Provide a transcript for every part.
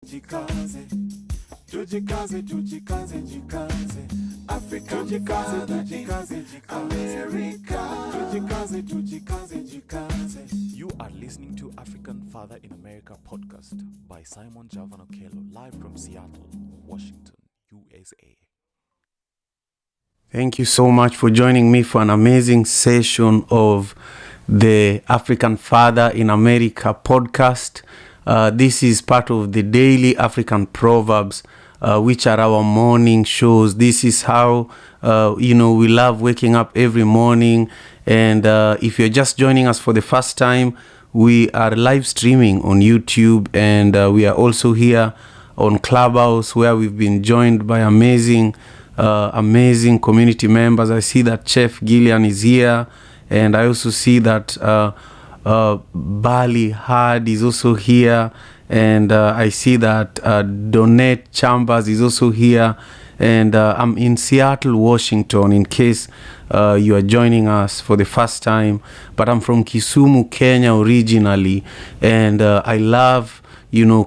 jikaze, tujikaze, jikaze. African Father, jikaze, America, jikaze. You are listening to African Father in America podcast by Simon Javan Okello, live from Seattle, Washington, USA. Thank you so much for joining me for an amazing session of the African Father in America podcast. This is part of the daily African Proverbs, which are our morning shows. This is how, we love waking up every morning. And if you're just joining us for the first time, we are live streaming on YouTube, and we are also here on Clubhouse, where we've been joined by amazing community members. I see that Chef Gillian is here, and I also see that Bali Hard is also here, and I see that Donette Chambers is also here, and I'm in Seattle, Washington, in case you are joining us for the first time. But I'm from Kisumu, Kenya originally, and I love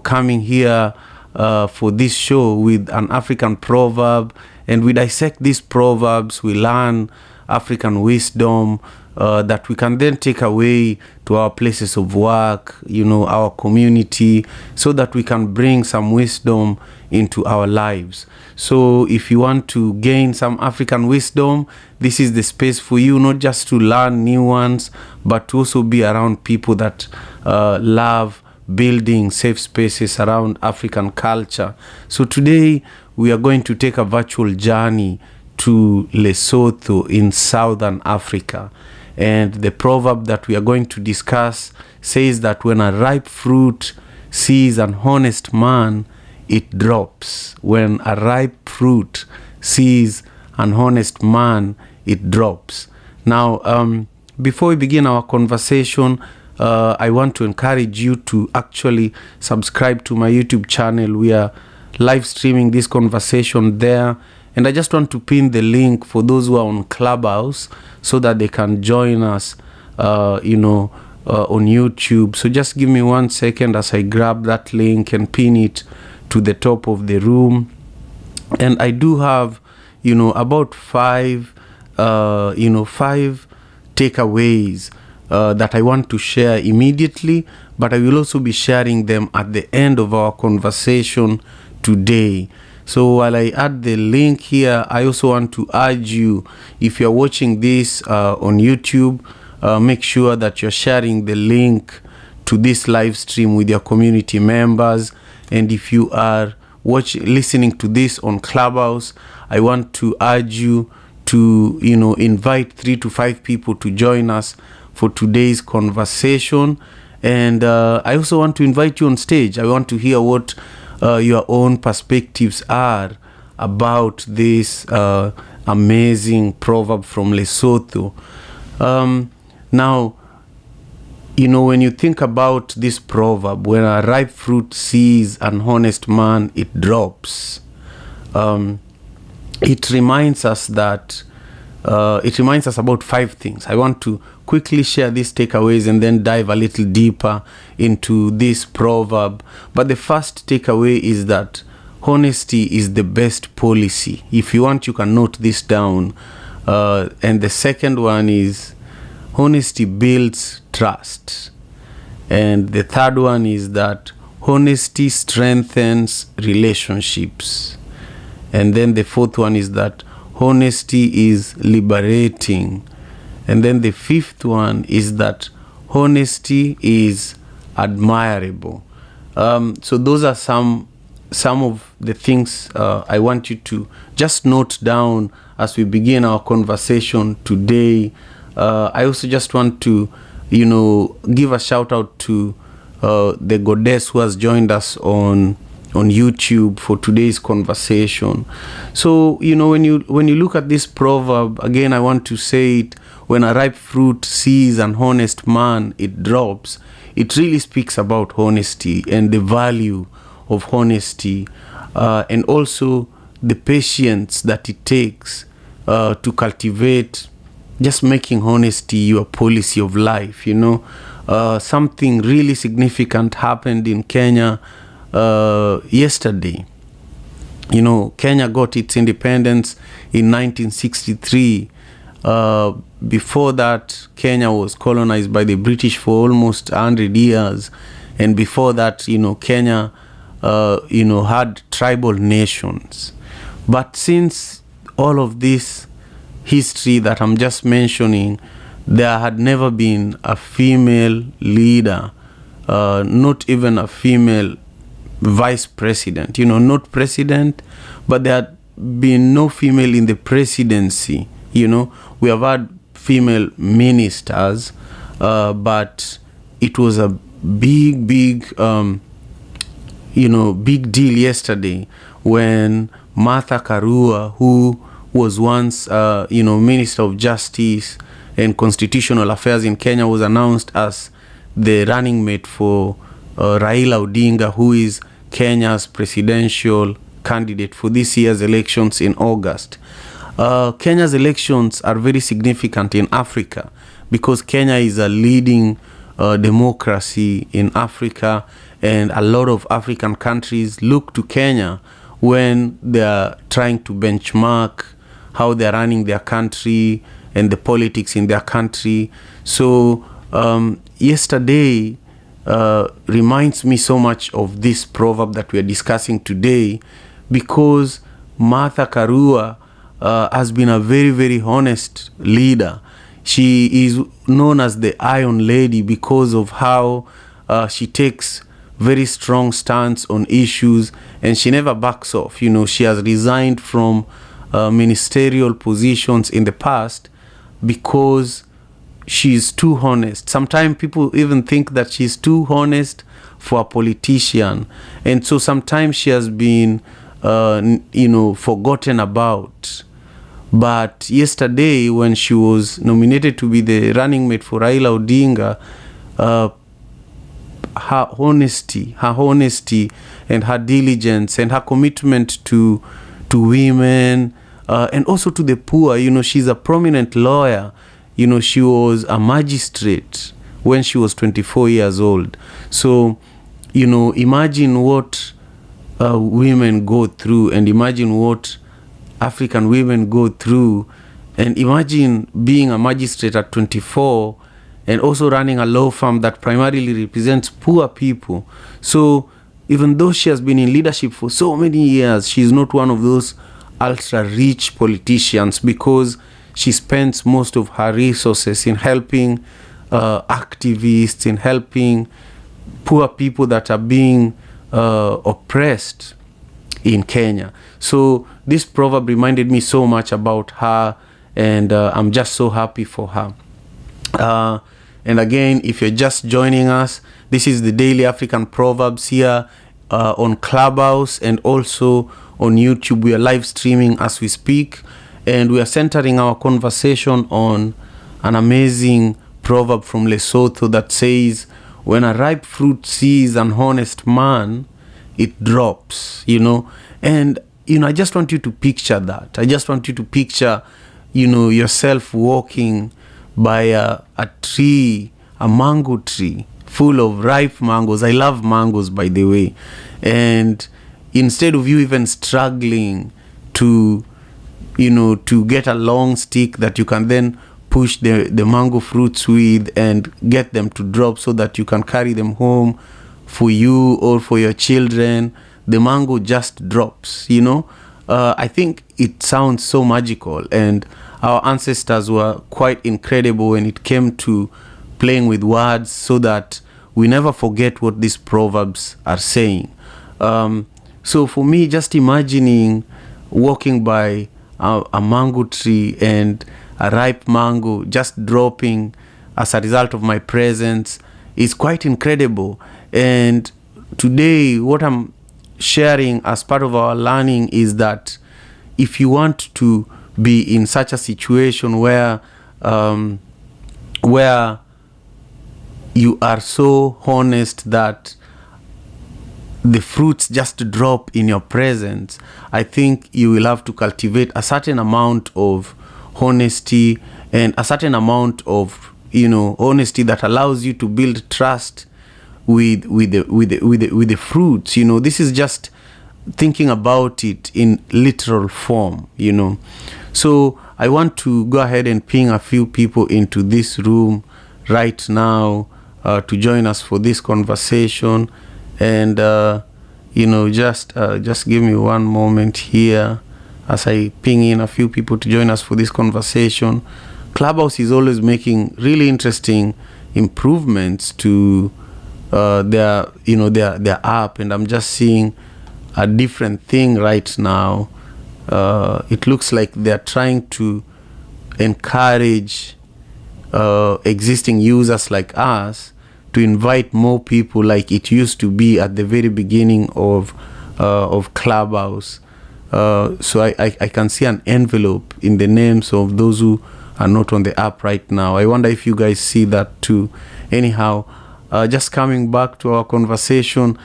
coming here for this show with an African proverb, and we dissect these proverbs. We learn African wisdom that we can then take away to our places of work, our community, so that we can bring some wisdom into our lives. So if you want to gain some African wisdom, this is the space for you, not just to learn new ones, but to also be around people that love building safe spaces around African culture. So today we are going to take a virtual journey to Lesotho in Southern Africa. And the proverb that we are going to discuss says that when a ripe fruit sees an honest man, it drops. When a ripe fruit sees an honest man, it drops. Now, before we begin our conversation, I want to encourage you to actually subscribe to my YouTube channel. We are live streaming this conversation there. And I just want to pin the link for those who are on Clubhouse so that they can join us, on YouTube. So just give me 1 second as I grab that link and pin it to the top of the room. And I do have, about five takeaways that I want to share immediately, but I will also be sharing them at the end of our conversation today. So while I add the link here, I also want to urge you, if you're watching this on YouTube, make sure that you're sharing the link to this live stream with your community members. And if you are listening to this on Clubhouse, I want to urge you to, invite 3 to 5 people to join us for today's conversation. And I also want to invite you on stage. I want to hear what your own perspectives are about this amazing proverb from Lesotho. Now, when you think about this proverb, when a ripe fruit sees an honest man, it drops. It reminds us about 5 things. I want to quickly share these takeaways and then dive a little deeper into this proverb. But the first takeaway is that honesty is the best policy. If you want, you can note this down. And the second one is honesty builds trust. And the third one is that honesty strengthens relationships. And then the fourth one is that honesty is liberating. And then the fifth one is that honesty is admirable. So those are some of the things I want you to just note down as we begin our conversation today. I also just want to, give a shout out to the goddess who has joined us on YouTube for today's conversation. So, when you look at this proverb, again, I want to say it, when a ripe fruit sees an honest man, it drops. It really speaks about honesty and the value of honesty, and also the patience that it takes to cultivate just making honesty your policy of life. Something really significant happened in Kenya yesterday. You know, Kenya got its independence in 1963. Before that, Kenya was colonized by the British for almost 100 years. And before that, you know, Kenya, had tribal nations. But since all of this history that I'm just mentioning, there had never been a female leader, not even a female vice president, not president, but there had been no female in the presidency. We have had female ministers, but it was a big deal yesterday when Martha Karua, who was once Minister of Justice and Constitutional Affairs in Kenya, was announced as the running mate for Raila Odinga, who is Kenya's presidential candidate for this year's elections in August. Kenya's elections are very significant in Africa because Kenya is a leading democracy in Africa, and a lot of African countries look to Kenya when they are trying to benchmark how they're running their country and the politics in their country. So yesterday reminds me so much of this proverb that we are discussing today, because Martha Karua has been a very, very honest leader. She is known as the Iron Lady because of how she takes very strong stance on issues, and she never backs off. She has resigned from ministerial positions in the past because she's too honest. Sometimes people even think that she's too honest for a politician, and so sometimes she has been forgotten about. But yesterday, when she was nominated to be the running mate for Raila Odinga, her honesty and her diligence and her commitment to women and also to the poor. She's a prominent lawyer. She was a magistrate when she was 24 years old. So, imagine what women go through, and imagine what African women go through, and imagine being a magistrate at 24 and also running a law firm that primarily represents poor people. So even though she has been in leadership for so many years, she's not one of those ultra-rich politicians, because she spends most of her resources in helping activists, in helping poor people that are being oppressed in Kenya. So this proverb reminded me so much about her, and I'm just so happy for her. And again, if you're just joining us, this is the Daily African Proverbs here on Clubhouse and also on YouTube. We are live streaming as we speak, and we are centering our conversation on an amazing proverb from Lesotho that says, when a ripe fruit sees an honest man, it drops, And, I just want you to picture that. I just want you to picture, yourself walking by a tree, a mango tree, full of ripe mangoes. I love mangoes, by the way. And instead of you even struggling to get a long stick that you can then push the mango fruits with and get them to drop so that you can carry them home for you or for your children, the mango just drops, I think it sounds so magical, and our ancestors were quite incredible when it came to playing with words so that we never forget what these proverbs are saying. So for me, just imagining walking by a mango tree and a ripe mango just dropping as a result of my presence is quite incredible. And today, what I'm sharing as part of our learning is that if you want to be in such a situation where you are so honest that the fruits just drop in your presence, I think you will have to cultivate a certain amount of honesty and a certain amount of honesty that allows you to build trust with the fruits. This is just thinking about it in literal form. So I want to go ahead and ping a few people into this room right now to join us for this conversation. And just give me one moment here as I ping in a few people to join us for this conversation. Clubhouse is always making really interesting improvements to their app, and I'm just seeing a different thing right now. It looks like they're trying to encourage existing users like us to invite more people, like it used to be at the very beginning of Clubhouse. So I can see an envelope in the names of those who are not on the app right now. I wonder if you guys see that too. Anyhow, just coming back to our conversation,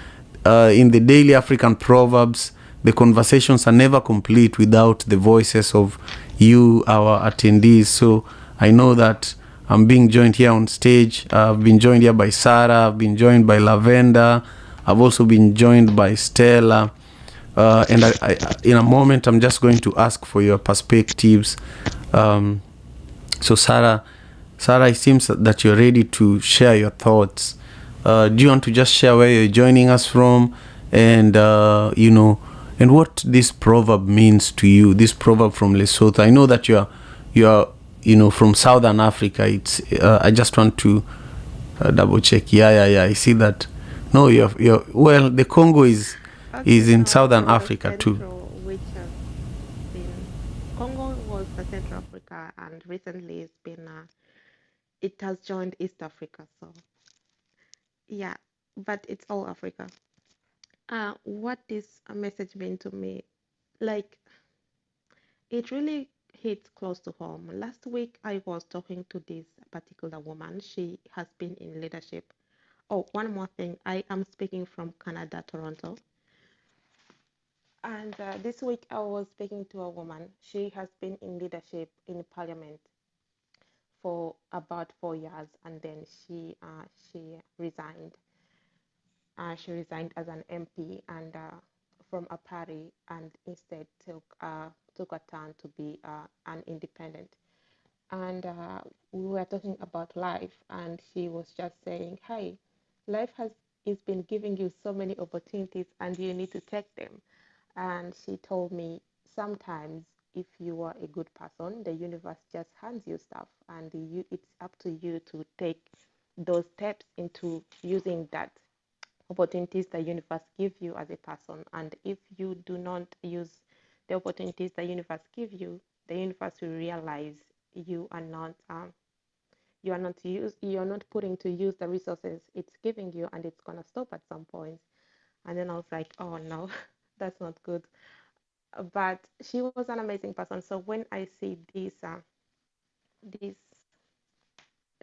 in the daily African Proverbs, the conversations are never complete without the voices of you, our attendees. So I know that I'm being joined here on stage. I've been joined here by Sarah. I've been joined by Lavenda. I've also been joined by Stella. And I in a moment, I'm just going to ask for your perspectives. So Sarah, it seems that you're ready to share your thoughts. Do you want to just share where you're joining us from, and and what this proverb means to you? This proverb from Lesotho. I know that you're from Southern Africa. It's I just want to double check. Yeah. I see that. No, you're well. The Congo is in Southern Africa too. Which has been Congo was the Central Africa, and recently it's been it has joined East Africa. So yeah, but it's all Africa. What this message meant to me, like it really hits close to home. Last week I was talking to this particular woman. She has been in leadership. Oh, one more thing. I am speaking from Canada, Toronto. And this week I was speaking to a woman. She has been in leadership in parliament for about 4 years, and then she resigned. She resigned as an MP and from a party, and instead took a turn to be an independent. And we were talking about life, and she was just saying, "Hey, life has been giving you so many opportunities, and you need to take them." And she told me, sometimes if you are a good person, the universe just hands you stuff, and it's up to you to take those steps into using that opportunities the universe give you as a person. And if you do not use the opportunities the universe give you, the universe will realize you are not putting to use the resources it's giving you, and it's gonna stop at some point. And then I was like, oh no, that's not good. But she was an amazing person. So when I see this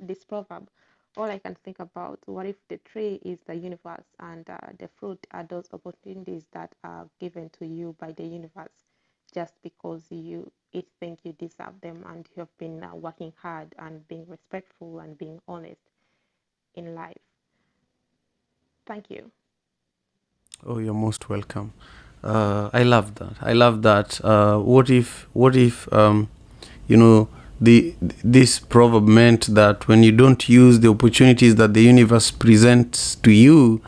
this proverb, all I can think about, what if the tree is the universe, and the fruit are those opportunities that are given to you by the universe just because you think you deserve them, and you have been working hard and being respectful and being honest in life. Thank you. Oh, you're most welcome. I love that. What if this proverb meant that when you don't use the opportunities that the universe presents to you,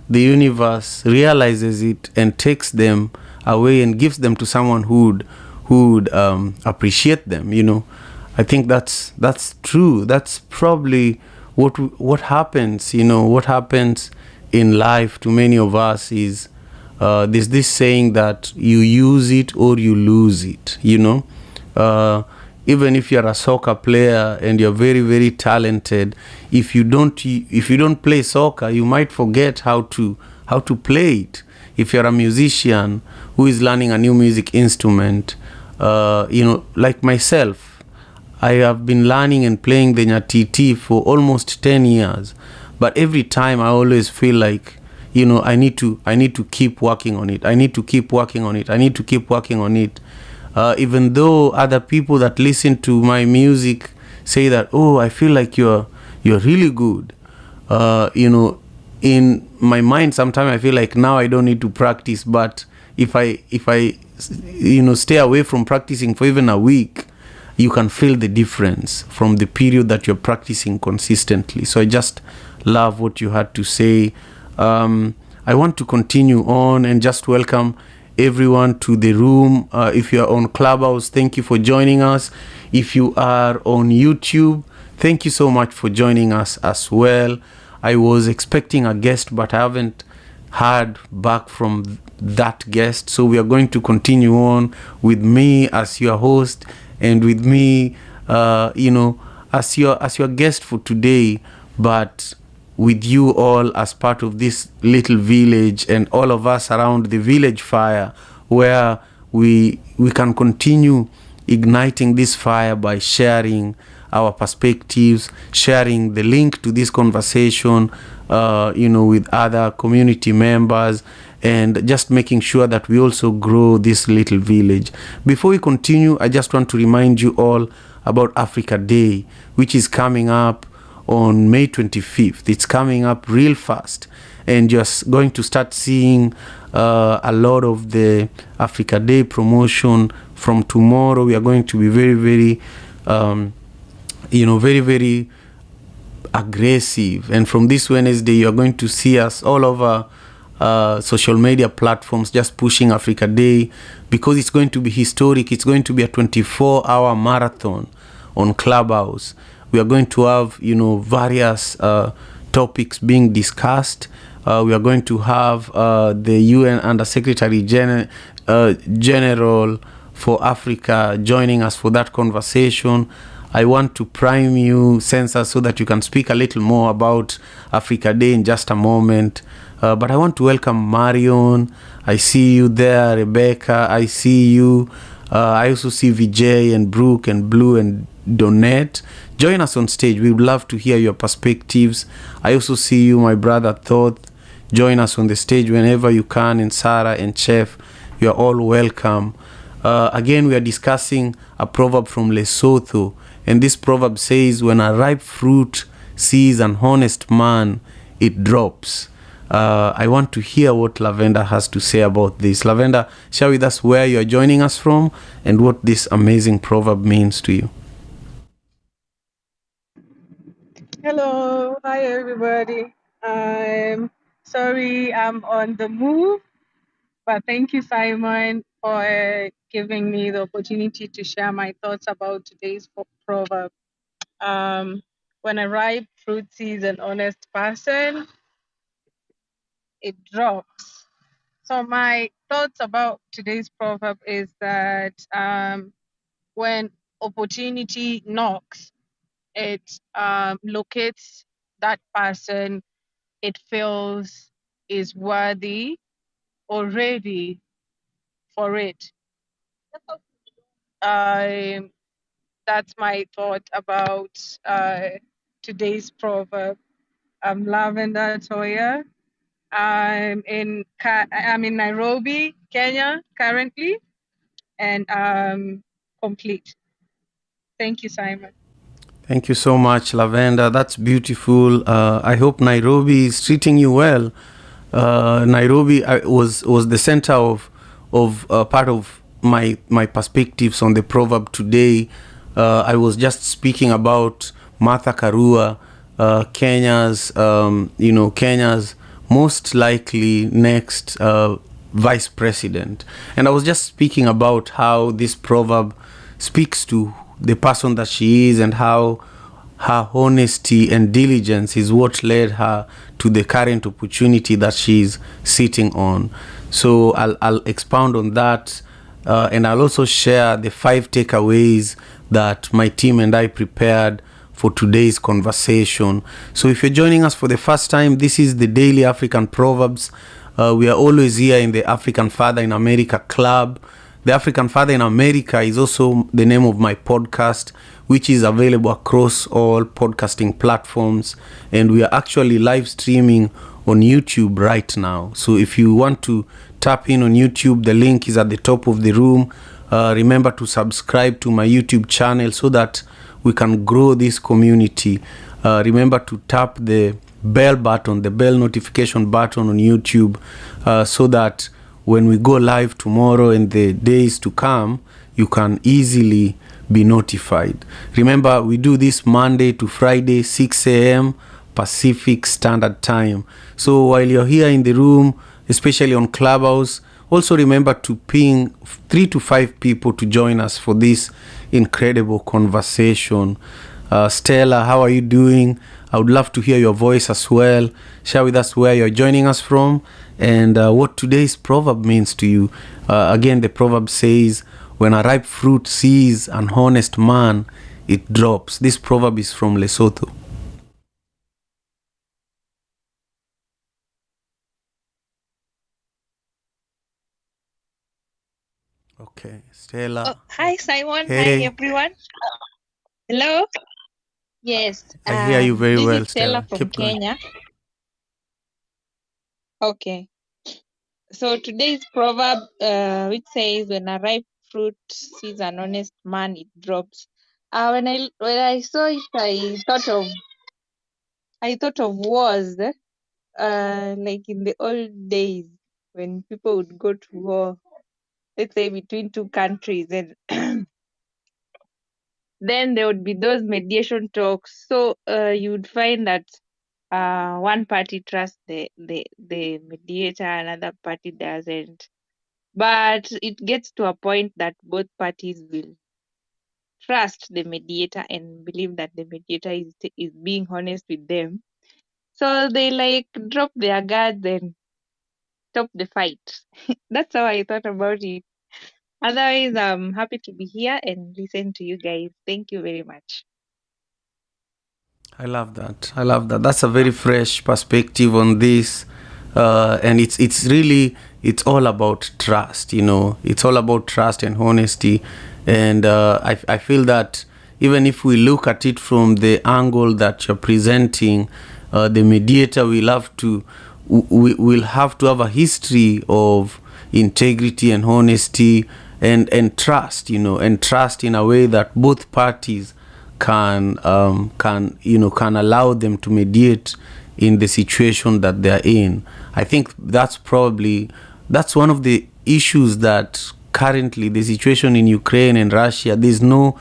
the universe realizes it and takes them away and gives them to someone who would appreciate them. I think that's true. That's probably what happens. What happens in life to many of us is there's this saying that you use it or you lose it. Even if you're a soccer player and you're very, very talented, if you don't play soccer, you might forget how to play it. If you're a musician who is learning a new music instrument, like myself, I have been learning and playing the nyatiti for almost 10 years. But every time I always feel like, I need to keep working on it. I need to keep working on it. Even though other people that listen to my music say that, oh, I feel like you're really good. in my mind, sometimes I feel like now I don't need to practice, but if I stay away from practicing for even a week, you can feel the difference from the period that you're practicing consistently. So I just love what you had to say. I want to continue on and just welcome everyone to the room. If you are on Clubhouse, thank you for joining us. If you are on YouTube, thank you so much for joining us as well. I was expecting a guest, but I haven't heard back from that guest. So we are going to continue on with me as your host and with me, as your guest for today, but with you all as part of this little village and all of us around the village fire, where we can continue igniting this fire by sharing our perspectives, sharing the link to this conversation, with other community members, and just making sure that we also grow this little village. Before we continue, I just want to remind you all about Africa Day, which is coming up on May 25th. It's coming up real fast, and you're going to start seeing a lot of the Africa Day promotion from tomorrow. We are going to be very, very very, very aggressive. And from this Wednesday, you're going to see us all over social media platforms just pushing Africa Day, because it's going to be historic. It's going to be a 24-hour marathon on Clubhouse. We are going to have, various topics being discussed. We are going to have the UN Under Secretary General for Africa joining us for that conversation. I want to prime you, Sensor, so that you can speak a little more about Africa Day in just a moment. But I want to welcome Marion. I see you there, Rebecca. I see you. I also see Vijay and Brooke and Blue and Donette. Join us on stage. We would love to hear your perspectives. I also see you, my brother Thoth. Join us on the stage whenever you can. And Sarah and Chef, you are all welcome. Again, we are discussing a proverb from Lesotho. And this proverb says, when a ripe fruit sees an honest man, it drops. I want to hear what Lavender has to say about this. Lavender, share with us where you are joining us from and what this amazing proverb means to you. Hello, hi everybody. I'm sorry I'm on the move, but thank you, Simon, for giving me the opportunity to share my thoughts about today's proverb. When a ripe fruit sees an honest person, it drops. So my thoughts about today's proverb is that when opportunity knocks, it locates that person it feels is worthy or ready for it. That's my thought about today's proverb. I'm Lavender Toya. I'm in Nairobi, Kenya currently, and I'm complete. Thank you, Simon. Thank you so much, Lavender. That's beautiful. I hope Nairobi is treating you well. Nairobi was the center of part of my perspectives on the proverb today. I was just speaking about Martha Karua, Kenya's most likely next vice president, and I was just speaking about how this proverb speaks to the person that she is, and how her honesty and diligence is what led her to the current opportunity that she's sitting on. So I'll expound on that, and I'll also share the 5 takeaways that my team and I prepared for today's conversation. So if you're joining us for the first time, this is the Daily African Proverbs. We are always here in the African Father in America Club. The African Father in America is also the name of my podcast, which is available across all podcasting platforms. And we are actually live streaming on YouTube right now. So if you want to tap in on YouTube, the link is at the top of the room. Remember to subscribe to my YouTube channel so that we can grow this community. remember to tap the bell button, the bell notification button on YouTube, so that when we go live tomorrow and the days to come, you can easily be notified. Remember, we do this Monday to Friday, 6 a.m. Pacific Standard Time. So while you're here in the room, especially on Clubhouse, also remember to ping 3 to 5 people to join us for this incredible conversation. Stella, how are you doing? I would love to hear your voice as well. Share with us where you're joining us from and what today's proverb means to you. Again, the proverb says, when a ripe fruit sees an honest man, it drops. This proverb is from Lesotho. Okay, Stella. Oh, hi, Simon. Hey. Hi, everyone. Hello. Yes, I hear you very this well, is Stella Stella. from Keep going. Kenya. Okay. So today's proverb, which says, "When a ripe fruit sees an honest man, it drops." When I saw it, I thought of wars, like in the old days when people would go to war, let's say between two countries, and then there would be those mediation talks. So you would find that one party trusts the mediator, another party doesn't. But it gets to a point that both parties will trust the mediator and believe that the mediator is being honest with them. So they like drop their guards and stop the fight. That's how I thought about it. Otherwise, I'm happy to be here and listen to you guys. Thank you very much. I love that. I love that. That's a very fresh perspective on this, and it's all about trust. It's all about trust and honesty, and I feel that even if we look at it from the angle that you're presenting, the mediator will have to have a history of integrity and honesty and trust. And trust in a way that both parties can allow them to mediate in the situation that they're in. I think that's one of the issues that currently the situation in Ukraine and Russia. There's no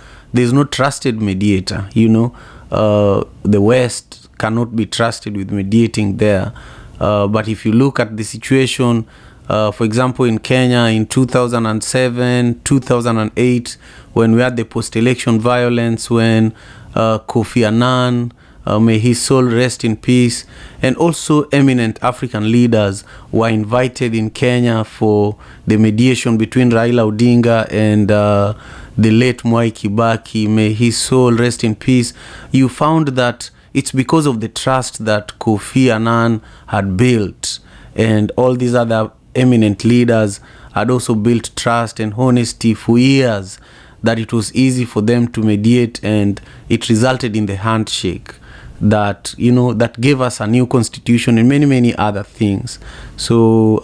trusted mediator. The West cannot be trusted with mediating there. But if you look at the situation, for example, in Kenya in 2007, 2008, when we had the post-election violence, when Kofi Annan, may his soul rest in peace, and also eminent African leaders were invited in Kenya for the mediation between Raila Odinga and the late Mwai Kibaki, may his soul rest in peace. You found that it's because of the trust that Kofi Annan had built, and all these other eminent leaders had also built trust and honesty for years, that it was easy for them to mediate, and it resulted in the handshake that gave us a new constitution and many, many other things. So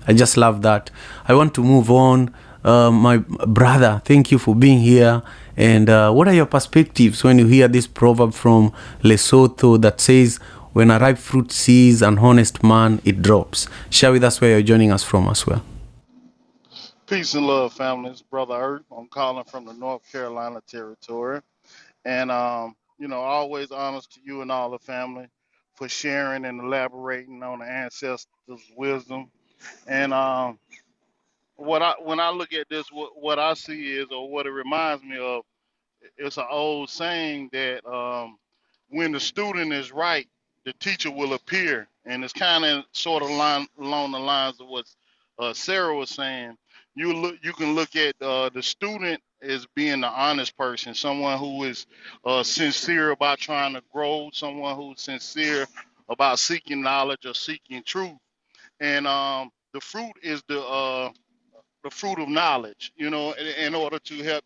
I just love that. I want to move on. My brother, thank you for being here. And what are your perspectives when you hear this proverb from Lesotho that says, when a ripe fruit sees an honest man, it drops? Share with us where you're joining us from as well. Peace and love, family. It's Brother Earth. I'm calling from the North Carolina territory. And, always honors to you and all the family for sharing and elaborating on the ancestors' wisdom. And when I look at this, what I see is, or what it reminds me of, it's an old saying that when the student is right, the teacher will appear, and it's kind of sort of along the lines of what Sarah was saying. You can look at the student as being the honest person, someone who is sincere about trying to grow, someone who's sincere about seeking knowledge or seeking truth, and the fruit is the fruit of knowledge, in order to help,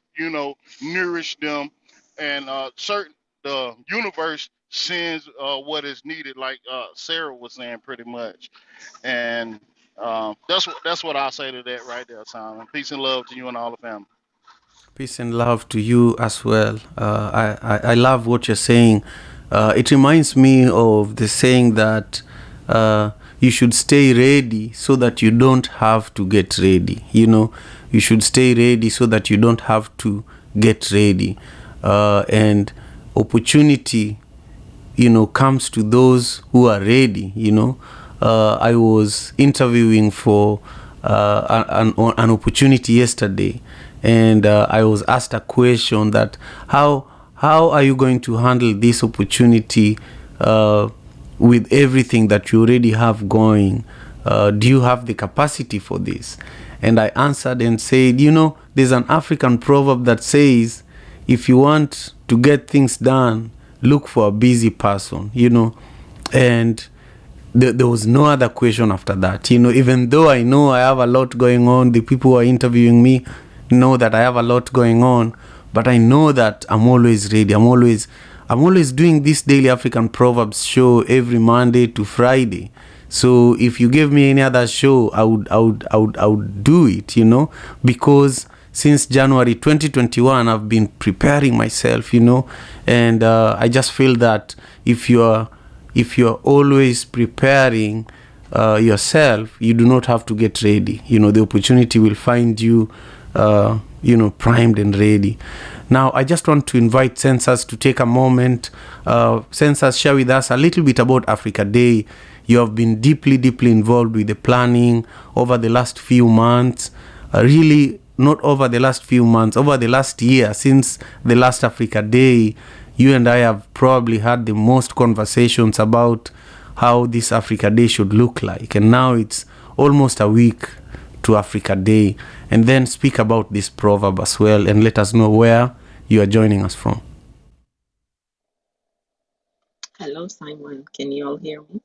nourish them. And certain the universe sends what is needed, like Sarah was saying, pretty much. And that's what I'll say to that right there, Simon. Peace and love to you and all the family. Peace and love to you as well. I love what you're saying. It reminds me of the saying that you should stay ready so that you don't have to get ready. You should stay ready so that you don't have to get ready. And opportunity, comes to those who are ready. I was interviewing for an opportunity yesterday, and I was asked a question that how are you going to handle this opportunity with everything that you already have going? Do you have the capacity for this? And I answered and said, there's an African proverb that says, if you want to get things done, look for a busy person, and there was no other question after that. Even though I know I have a lot going on, the people who are interviewing me know that I have a lot going on, but I know that I'm always ready. I'm always doing this daily African Proverbs show every Monday to Friday. So if you gave me any other show, I would do it, because since January 2021, I've been preparing myself, and I just feel that if you're always preparing yourself, you do not have to get ready. The opportunity will find you, primed and ready. Now, I just want to invite Census to take a moment. Census, share with us a little bit about Africa Day. You have been deeply involved with the planning over the last few months. Really, not over the last few months, over the last year, since the last Africa Day. You and I have probably had the most conversations about how this Africa Day should look like. And now it's almost a week to Africa Day. And then speak about this proverb as well, and let us know where you are joining us from. Hello, Simon. Can you all hear me?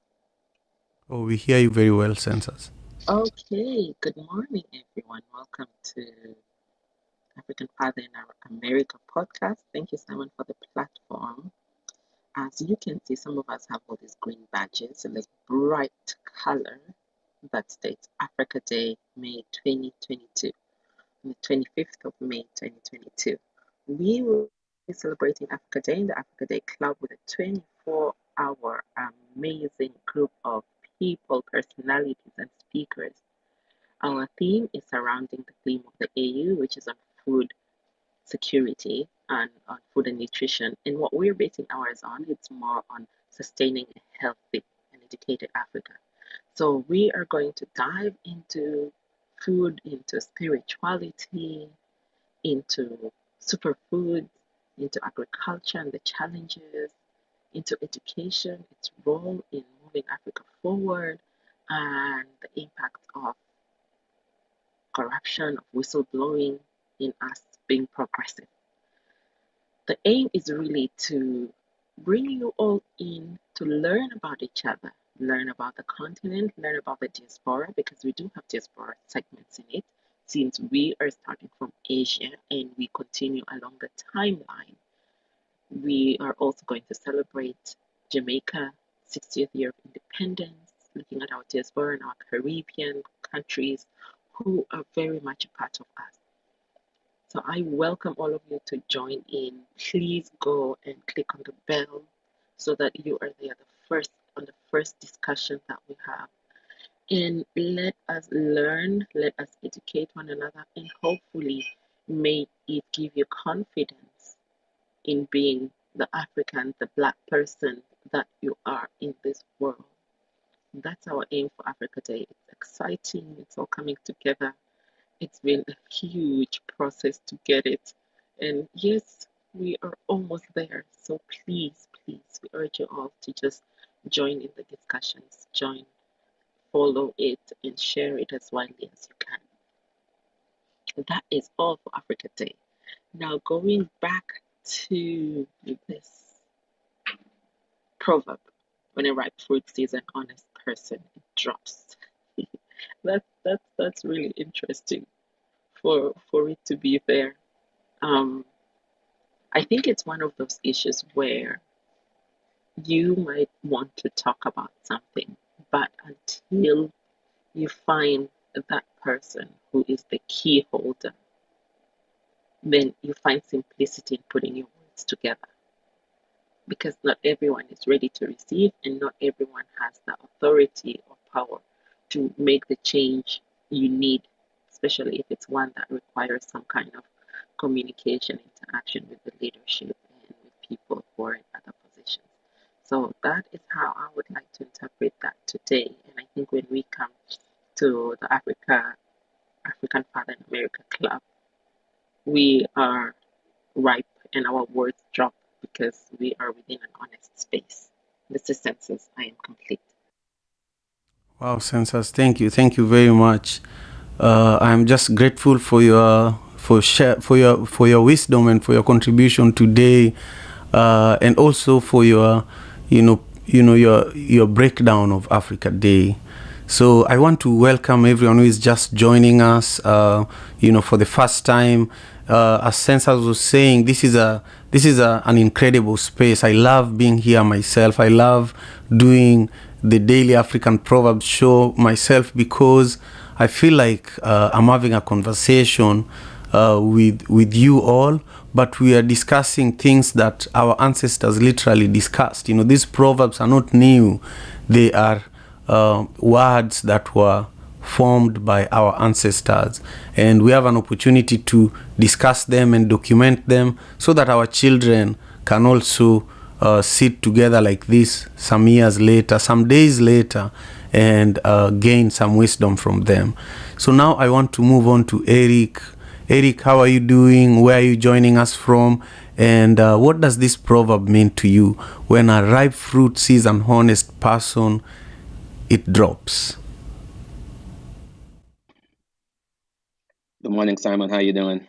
Oh, we hear you very well, Census. Okay. Good morning, everyone. Welcome to African Father in America podcast. Thank you, Simon, for the platform. As you can see, some of us have all these green badges and this bright color that states Africa Day, May 2022, on the 25th of May 2022. We will be celebrating Africa Day in the Africa Day Club with a 24-hour amazing group of people, personalities, and speakers. Our theme is surrounding the theme of the AU, which is on food security and on food and nutrition. And what we're basing ours on, it's more on sustaining a healthy and educated Africa. So we are going to dive into food, into spirituality, into superfoods, into agriculture and the challenges, into education, its role in moving Africa forward, and the impact of corruption, of whistleblowing in us being progressive. The aim is really to bring you all in to learn about each other, learn about the continent, learn about the diaspora, because we do have diaspora segments in it, since we are starting from Asia and we continue along the timeline. We are also going to celebrate Jamaica 60th year of independence, looking at our diaspora and our Caribbean countries who are very much a part of us. So I welcome all of you to join in. Please go and click on the bell so that you are there on the first discussion that we have. And let us learn, let us educate one another, and hopefully may it give you confidence in being the African, the Black person that you are in this world. That's our aim for Africa Day. It's exciting, it's all coming together. It's been a huge process to get it. And yes, we are almost there. So please, we urge you all to just join in the discussions, follow it, and share it as widely as you can. That is all for Africa Day. Now, going back to this proverb, when a ripe fruit sees an honest person, it drops. That's really interesting for it to be there. I think it's one of those issues where you might want to talk about something, but until you find that person who is the key holder, then you find simplicity in putting your words together. because not everyone is ready to receive, and not everyone has the authority or power to make the change you need, especially if it's one that requires some kind of communication, interaction with the leadership and with people who are in other positions. So that is how I would like to interpret that today. And I think when we come to the African Father in America Club, we are ripe and our words drop because we are within an honest space. Mr. Census, I am complete. Wow, Census, thank you very much. I'm just grateful for your for your wisdom and for your contribution today, and also for your your breakdown of Africa Day. So I want to welcome everyone who is just joining us, for the first time. As Census was saying, this is an incredible space. I love being here myself. I love doing the Daily African Proverbs show myself because I feel like I'm having a conversation with you all, but we are discussing things that our ancestors literally discussed. These proverbs are not new; they are words that were formed by our ancestors, and we have an opportunity to discuss them and document them so that our children can also sit together like this some years later, some days later, and gain some wisdom from them. So now I want to move on to Eric. Eric, how are you doing? Where are you joining us from? And what does this proverb mean to you? When a ripe fruit sees an honest person, it drops. Good morning, Simon. How you doing?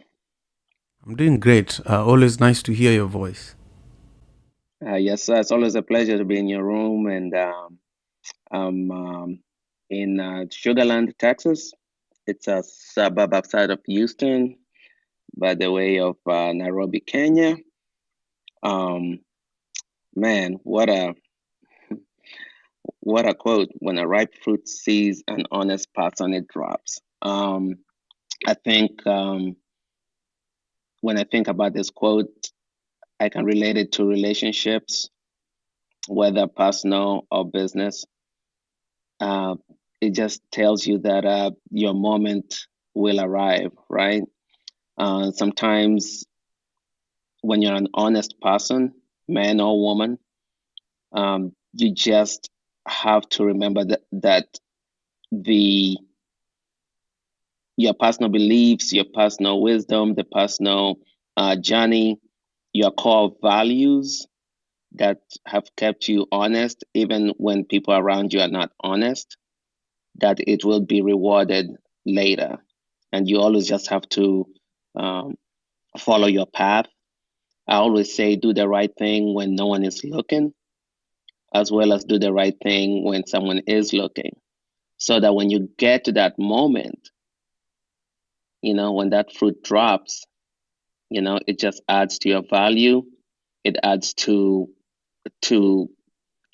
I'm doing great. Always nice to hear your voice. Yes, sir. It's always a pleasure to be in your room, and I'm in Sugarland, Texas. It's a suburb outside of Houston, by the way of Nairobi, Kenya. Man, what a quote! When a ripe fruit sees an honest person, it drops. I think when I think about this quote, I can relate it to relationships, whether personal or business. Uh, it just tells you that your moment will arrive, right? Sometimes when you're an honest person, man or woman, you just have to remember that the your personal beliefs, your personal wisdom, the personal journey, your core values that have kept you honest, even when people around you are not honest, that it will be rewarded later. And you always just have to follow your path. I always say do the right thing when no one is looking, as well as do the right thing when someone is looking. So that when you get to that moment, when that fruit drops, it just adds to your value. It adds to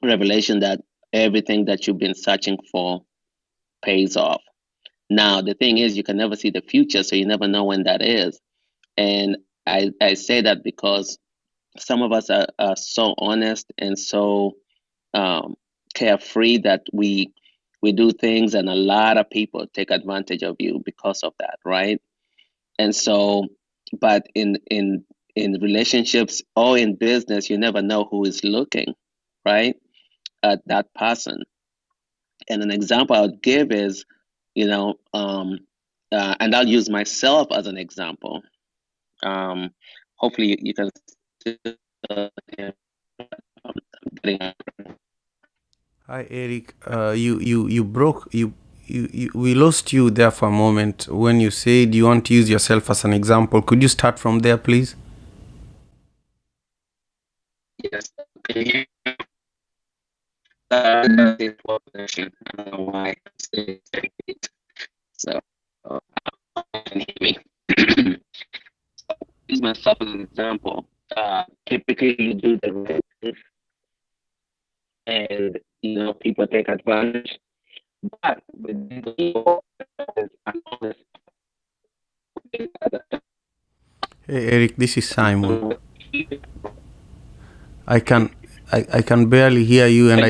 revelation that everything that you've been searching for pays off. Now, the thing is, you can never see the future, so you never know when that is. And I say that because some of us are so honest and so carefree that we do things, and a lot of people take advantage of you because of that, right? And so, but in relationships or in business, you never know who is looking, right, at that person. And an example I would give is, and I'll use myself as an example. Hopefully you can still hear getting. Hi, Eric. You broke we lost you there for a moment when you said you want to use yourself as an example. Could you start from there, please? Yes. Can you hear me? I don't know why. So can hear me. Use myself as an example. Typically, you do the right thing, and people take advantage. But with people, Hey, Eric, this is Simon. I can barely hear you, and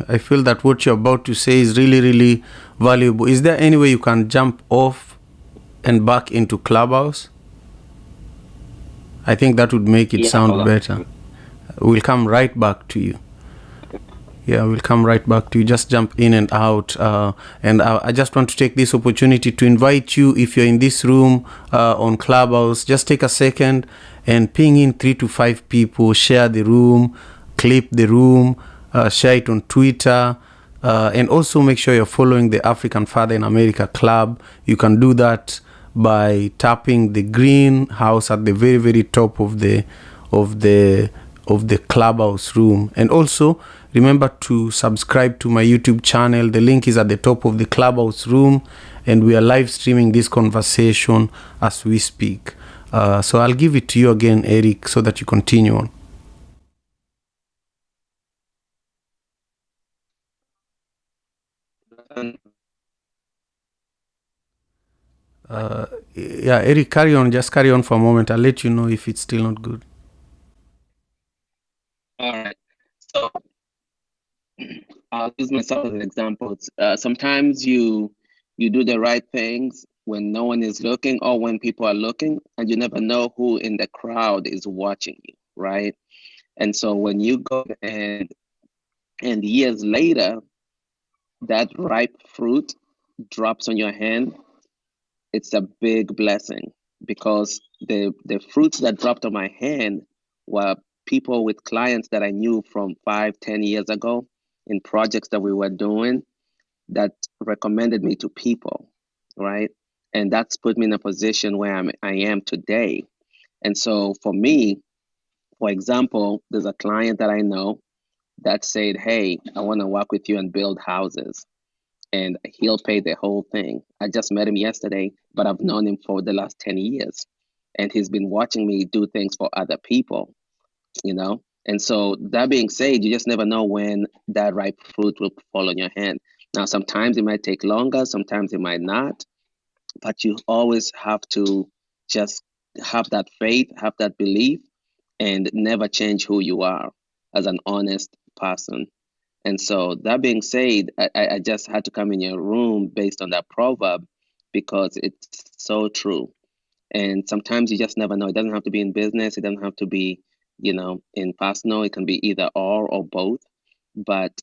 I feel that what you're about to say is really, really valuable. Is there any way you can jump off and back into Clubhouse? I think that would make it sound better. We'll come right back to you. Yeah, we'll come right back to you. Just jump in and out. And I just want to take this opportunity to invite you, if you're in this room on Clubhouse, just take a second and ping in 3 to 5 people, share the room, clip the room, share it on Twitter, and also make sure you're following the African Father in America Club. You can do that by tapping the green house at the very, very top of the Clubhouse room. And also remember to subscribe to my YouTube channel. The link is at the top of the Clubhouse room, and we are live streaming this conversation as we speak. So I'll give it to you again, Eric, so that you continue on. Yeah, Eric, carry on. Just carry on for a moment. I'll let you know if it's still not good. All right. So I'll use myself as an example. Sometimes you do the right things when no one is looking or when people are looking, and you never know who in the crowd is watching you, right? And so when you go and years later, that ripe fruit drops on your hand, it's a big blessing, because the fruits that dropped on my hand were people with clients that I knew from 5-10 years ago in projects that we were doing that recommended me to people, right? And that's put me in a position where I am today. And so for me, for example, there's a client that I know that said, hey, I want to work with you and build houses. And he'll pay the whole thing. I just met him yesterday, but I've known him for the last 10 years. And he's been watching me do things for other people, you know? And so that being said, you just never know when that ripe fruit will fall on your hand. Now, sometimes it might take longer, sometimes it might not, but you always have to just have that faith, have that belief, and never change who you are as an honest person. And so that being said, I just had to come in your room based on that proverb, because it's so true. And sometimes you just never know. It doesn't have to be in business. It doesn't have to be, in personal. It can be either or both. But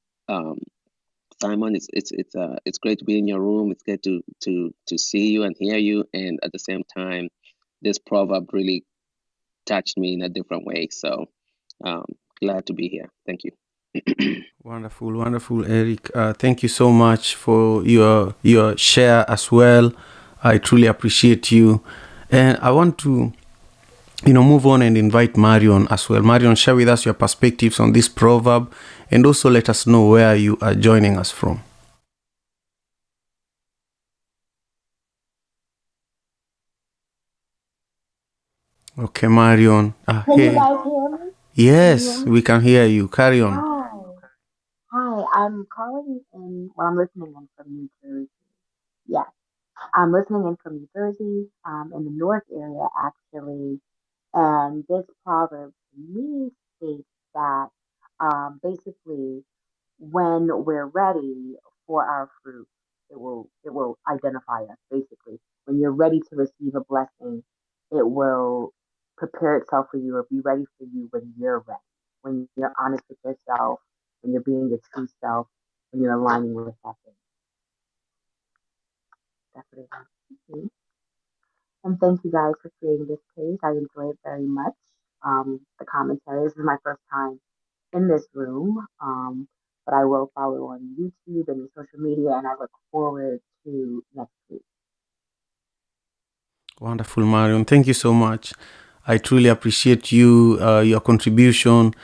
Simon, it's great to be in your room. It's great to see you and hear you. And at the same time, this proverb really touched me in a different way. So glad to be here. Thank you. Wonderful, Eric. Thank you so much for your share as well. I truly appreciate you. And I want to, move on and invite Marion as well. Marion, share with us your perspectives on this proverb, and also let us know where you are joining us from. Okay, Marion. Can you guys hear me? Yes, we can hear you. Carry on. Hi, I'm calling in, I'm listening in from New Jersey. Yes, I'm listening in from New Jersey, in the North area, actually. And this proverb to me states that basically when we're ready for our fruit, it will identify us, basically. When you're ready to receive a blessing, it will prepare itself for you or be ready for you when you're ready. When you're honest with yourself, when you're being your true self, when you're aligning with that thing. That's what it is. And thank you guys for creating this page. I enjoy it very much. The commentary. This is my first time in this room, but I will follow on YouTube and social media, and I look forward to next week. Wonderful, Marion. Thank you so much. I truly appreciate you, your contribution,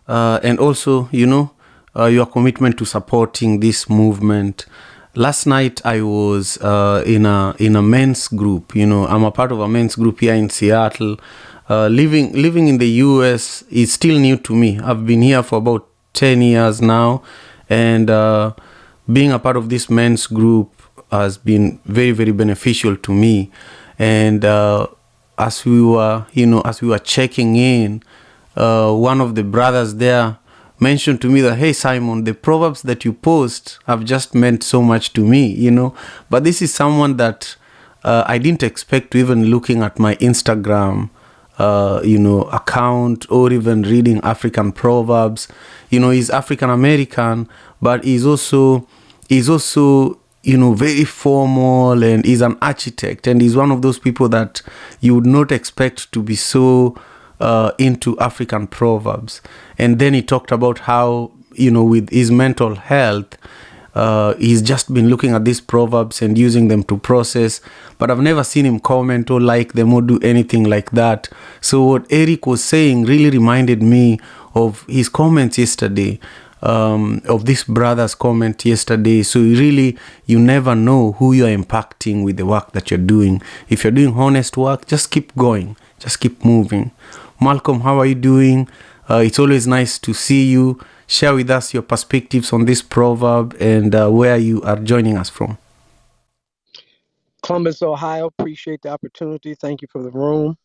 and also, your commitment to supporting this movement. Last night I was in a men's group. I'm a part of a men's group here in Seattle. Living in the US is still new to me. I've been here for about 10 years now, and being a part of this men's group has been very, very beneficial to me. And as we were checking in, one of the brothers there mentioned to me that, hey Simon, the proverbs that you post have just meant so much to me, you know. But this is someone that I didn't expect to, even looking at my Instagram account, or even reading African proverbs. You know, he's African American, but he's also very formal, and he's an architect, and he's one of those people that you would not expect to be so into African proverbs. And then he talked about how, with his mental health, he's just been looking at these proverbs and using them to process, but I've never seen him comment or like them or do anything like that. So what Eric was saying really reminded me of his comments yesterday, of this brother's comment yesterday. So you never know who you're impacting with the work that you're doing. If you're doing honest work, just keep going, just keep moving. Malcolm, how are you doing? It's always nice to see you. Share with us your perspectives on this proverb and where you are joining us from. Columbus, Ohio. Appreciate the opportunity. Thank you for the room,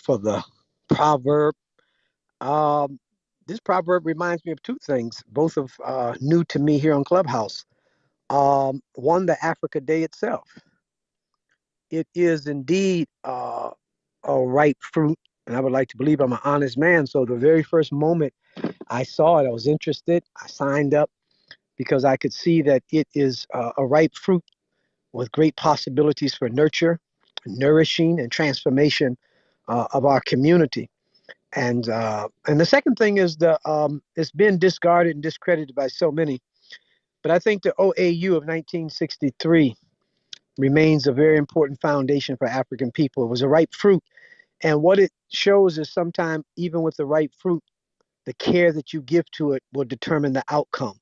for the proverb. This proverb reminds me of two things, both of new to me here on Clubhouse. One, the Africa Day itself. It is indeed a ripe fruit, and I would like to believe I'm an honest man. So the very first moment I saw it, I was interested. I signed up because I could see that it is a ripe fruit with great possibilities for nurture, nourishing, and transformation of our community. And the second thing is it's been discarded and discredited by so many. But I think the OAU of 1963 remains a very important foundation for African people. It was a ripe fruit. And what it shows is sometimes, even with the ripe fruit, the care that you give to it will determine the outcome.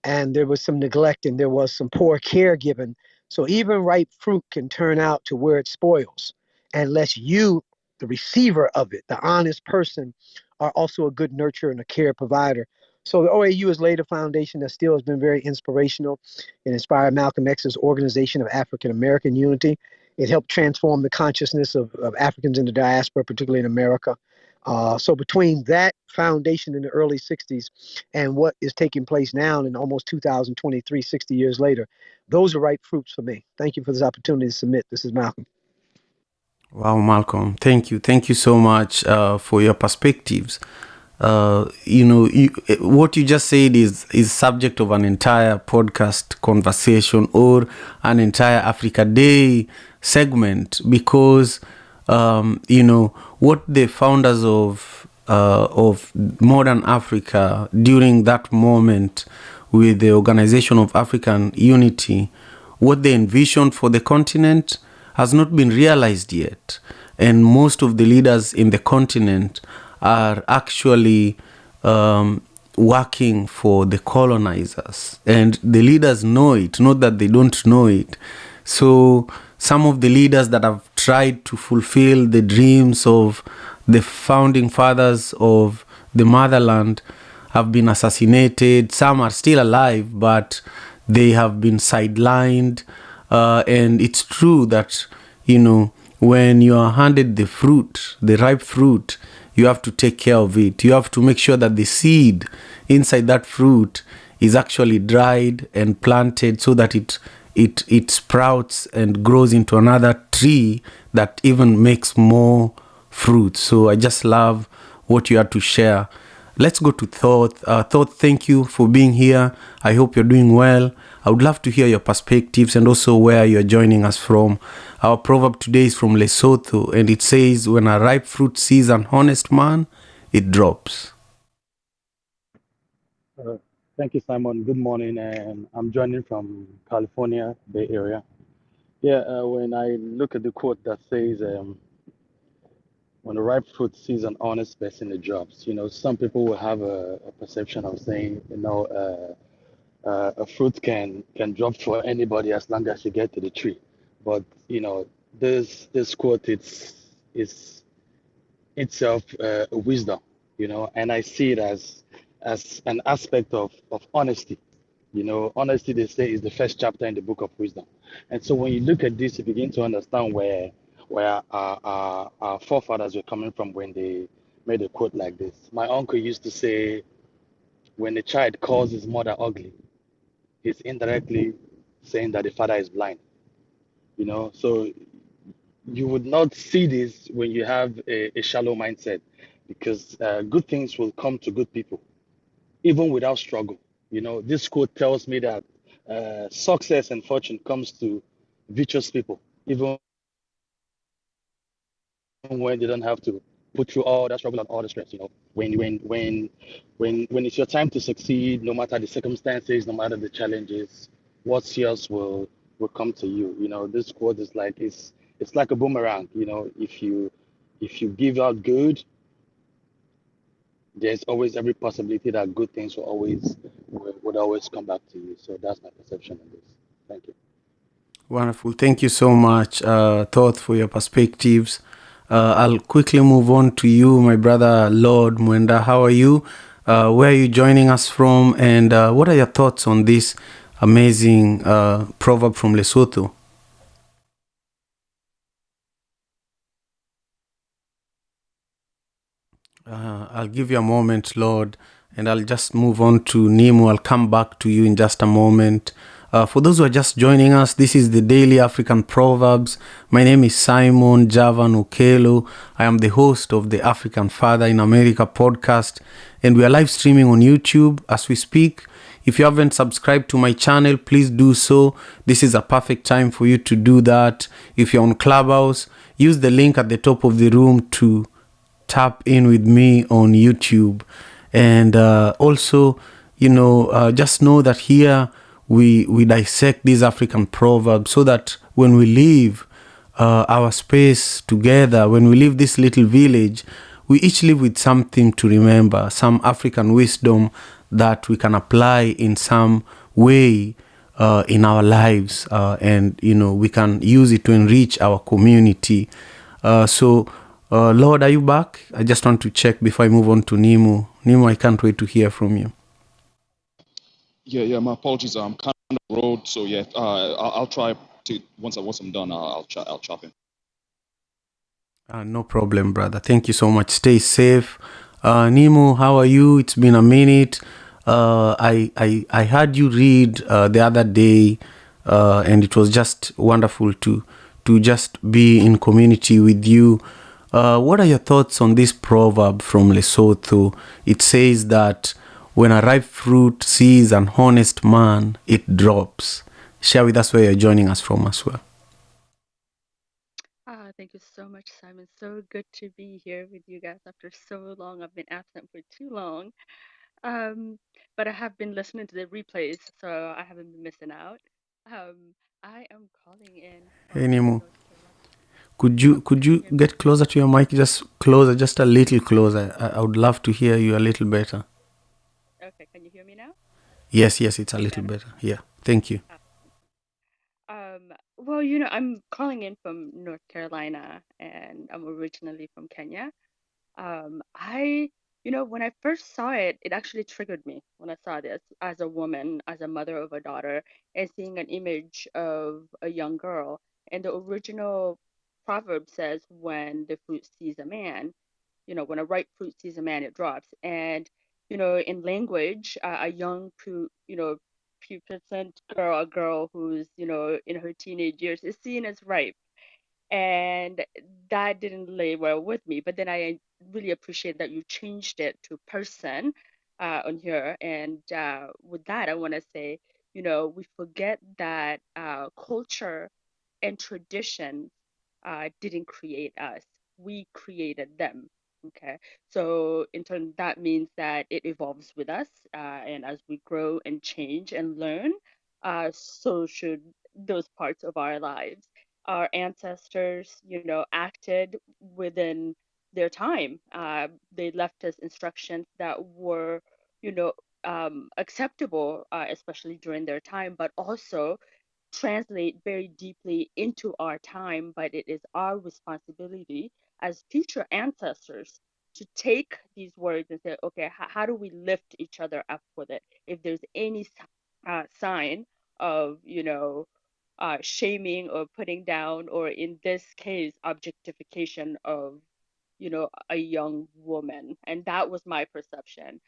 And there was some neglect and there was some poor care given. So even ripe fruit can turn out to where it spoils, unless you, the receiver of it, the honest person, are also a good nurturer and a care provider. So the OAU has laid a foundation that still has been very inspirational. It inspired Malcolm X's Organization of African American Unity. It helped transform the consciousness of Africans in the diaspora, particularly in America. So between that foundation in the early 60s and what is taking place now in almost 2023, 60 years later, those are ripe fruits for me. Thank you for this opportunity to submit. This is Malcolm. Wow, Malcolm. Thank you. Thank you so much for your perspectives. What you just said is subject of an entire podcast conversation or an entire Africa Day segment, because what the founders of modern Africa during that moment with the Organization of African Unity, what they envisioned for the continent has not been realized yet. And most of the leaders in the continent are actually working for the colonizers. And the leaders know it, not that they don't know it. So some of the leaders that have tried to fulfill the dreams of the founding fathers of the motherland have been assassinated. Some are still alive, but they have been sidelined. And it's true that, when you are handed the fruit, the ripe fruit, you have to take care of it. You have to make sure that the seed inside that fruit is actually dried and planted so that it sprouts and grows into another tree that even makes more fruit. So I just love what you had to share. Let's go to Thought. Thought, thank you for being here. I hope you're doing well. I would love to hear your perspectives and also where you're joining us from. Our proverb today is from Lesotho, and it says, when a ripe fruit sees an honest man, it drops. Thank you, Simon. Good morning, and I'm joining from California, Bay Area. Yeah, when I look at the quote that says, when a ripe fruit sees an honest person, it drops. Some people will have a perception of saying, a fruit can drop for anybody as long as you get to the tree. But this quote, it's itself a wisdom, and I see it as an aspect of honesty. Honesty, they say, is the first chapter in the book of wisdom. And so when you look at this, you begin to understand where our forefathers were coming from when they made a quote like this. My uncle used to say, when a child calls his mother ugly, he's indirectly saying that the father is blind. You know, so you would not see this when you have a shallow mindset, because good things will come to good people even without struggle. You know, this quote tells me that success and fortune comes to virtuous people, even when they don't have to put through all that struggle and all the stress. You know, when it's your time to succeed, no matter the circumstances, no matter the challenges, what's yours will come to you. You know, this quote is like it's like a boomerang. You know, if you give out good, there's always every possibility that good things would always come back to you. So that's my perception on this. Thank you. Wonderful. Thank you so much, Thoth, for your perspectives. I'll quickly move on to you, my brother Lord Mwenda. How are you? Where are you joining us from? And what are your thoughts on this amazing proverb from Lesotho? I'll give you a moment, Lord, and I'll just move on to Nemo. I'll come back to you in just a moment. For those who are just joining us, this is the Daily African Proverbs. My name is Simon Javan Okelo. I am the host of the African Father in America podcast, and we are live streaming on YouTube as we speak. If you haven't subscribed to my channel, please do so. This is a perfect time for you to do that. If you're on Clubhouse, use the link at the top of the room to tap in with me on YouTube. And also, just know that here we dissect these African proverbs so that when we leave our space together, when we leave this little village, we each live with something to remember, some African wisdom that we can apply in some way in our lives, and we can use it to enrich our community. Lord, are you back? I just want to check before I move on to Nemo. Nemo, I can't wait to hear from you. Yeah. My apologies. I'm kind of on the road, so yeah. I'll try to once I'm done. I'll chop in. No problem, brother. Thank you so much. Stay safe. Nemo, how are you? It's been a minute. I heard you read the other day, and it was just wonderful to just be in community with you. What are your thoughts on this proverb from Lesotho? It says that when a ripe fruit sees an honest man, it drops. Share with us where you're joining us from as well. Thank you so much, Simon. So good to be here with you guys after so long. I've been absent for too long. But I have been listening to the replays, so I haven't been missing out. I am calling in Hey, from Nemo. North Carolina. Could Oh, you can could you you hear me? get closer to your mic? Just closer, just a little closer. I would love to hear you a little better. Okay, can you hear me now? Yes, it's a Any little better? better. Yeah, thank you. Ah, well, I'm calling in from North Carolina, and I'm originally from Kenya. I, when I first saw it, it actually triggered me when I saw this as a woman, as a mother of a daughter, and seeing an image of a young girl. And the original proverb says, when the fruit sees a man, when a ripe fruit sees a man, it drops. And, in language, a young, pubescent girl, a girl who's, in her teenage years, is seen as ripe, and that didn't lay well with me. But then I really appreciate that you changed it to person on here. And with that, I want to say, we forget that culture and tradition didn't create us. We created them. Okay. So in turn, that means that it evolves with us. And as we grow and change and learn, so should those parts of our lives. Our ancestors, acted within their time. They left us instructions that were, you know, acceptable, especially during their time, but also translate very deeply into our time. But it is our responsibility as future ancestors to take these words and say, okay, how do we lift each other up with it? If there's any sign of, shaming or putting down, or in this case, objectification of a young woman, and that was my perception.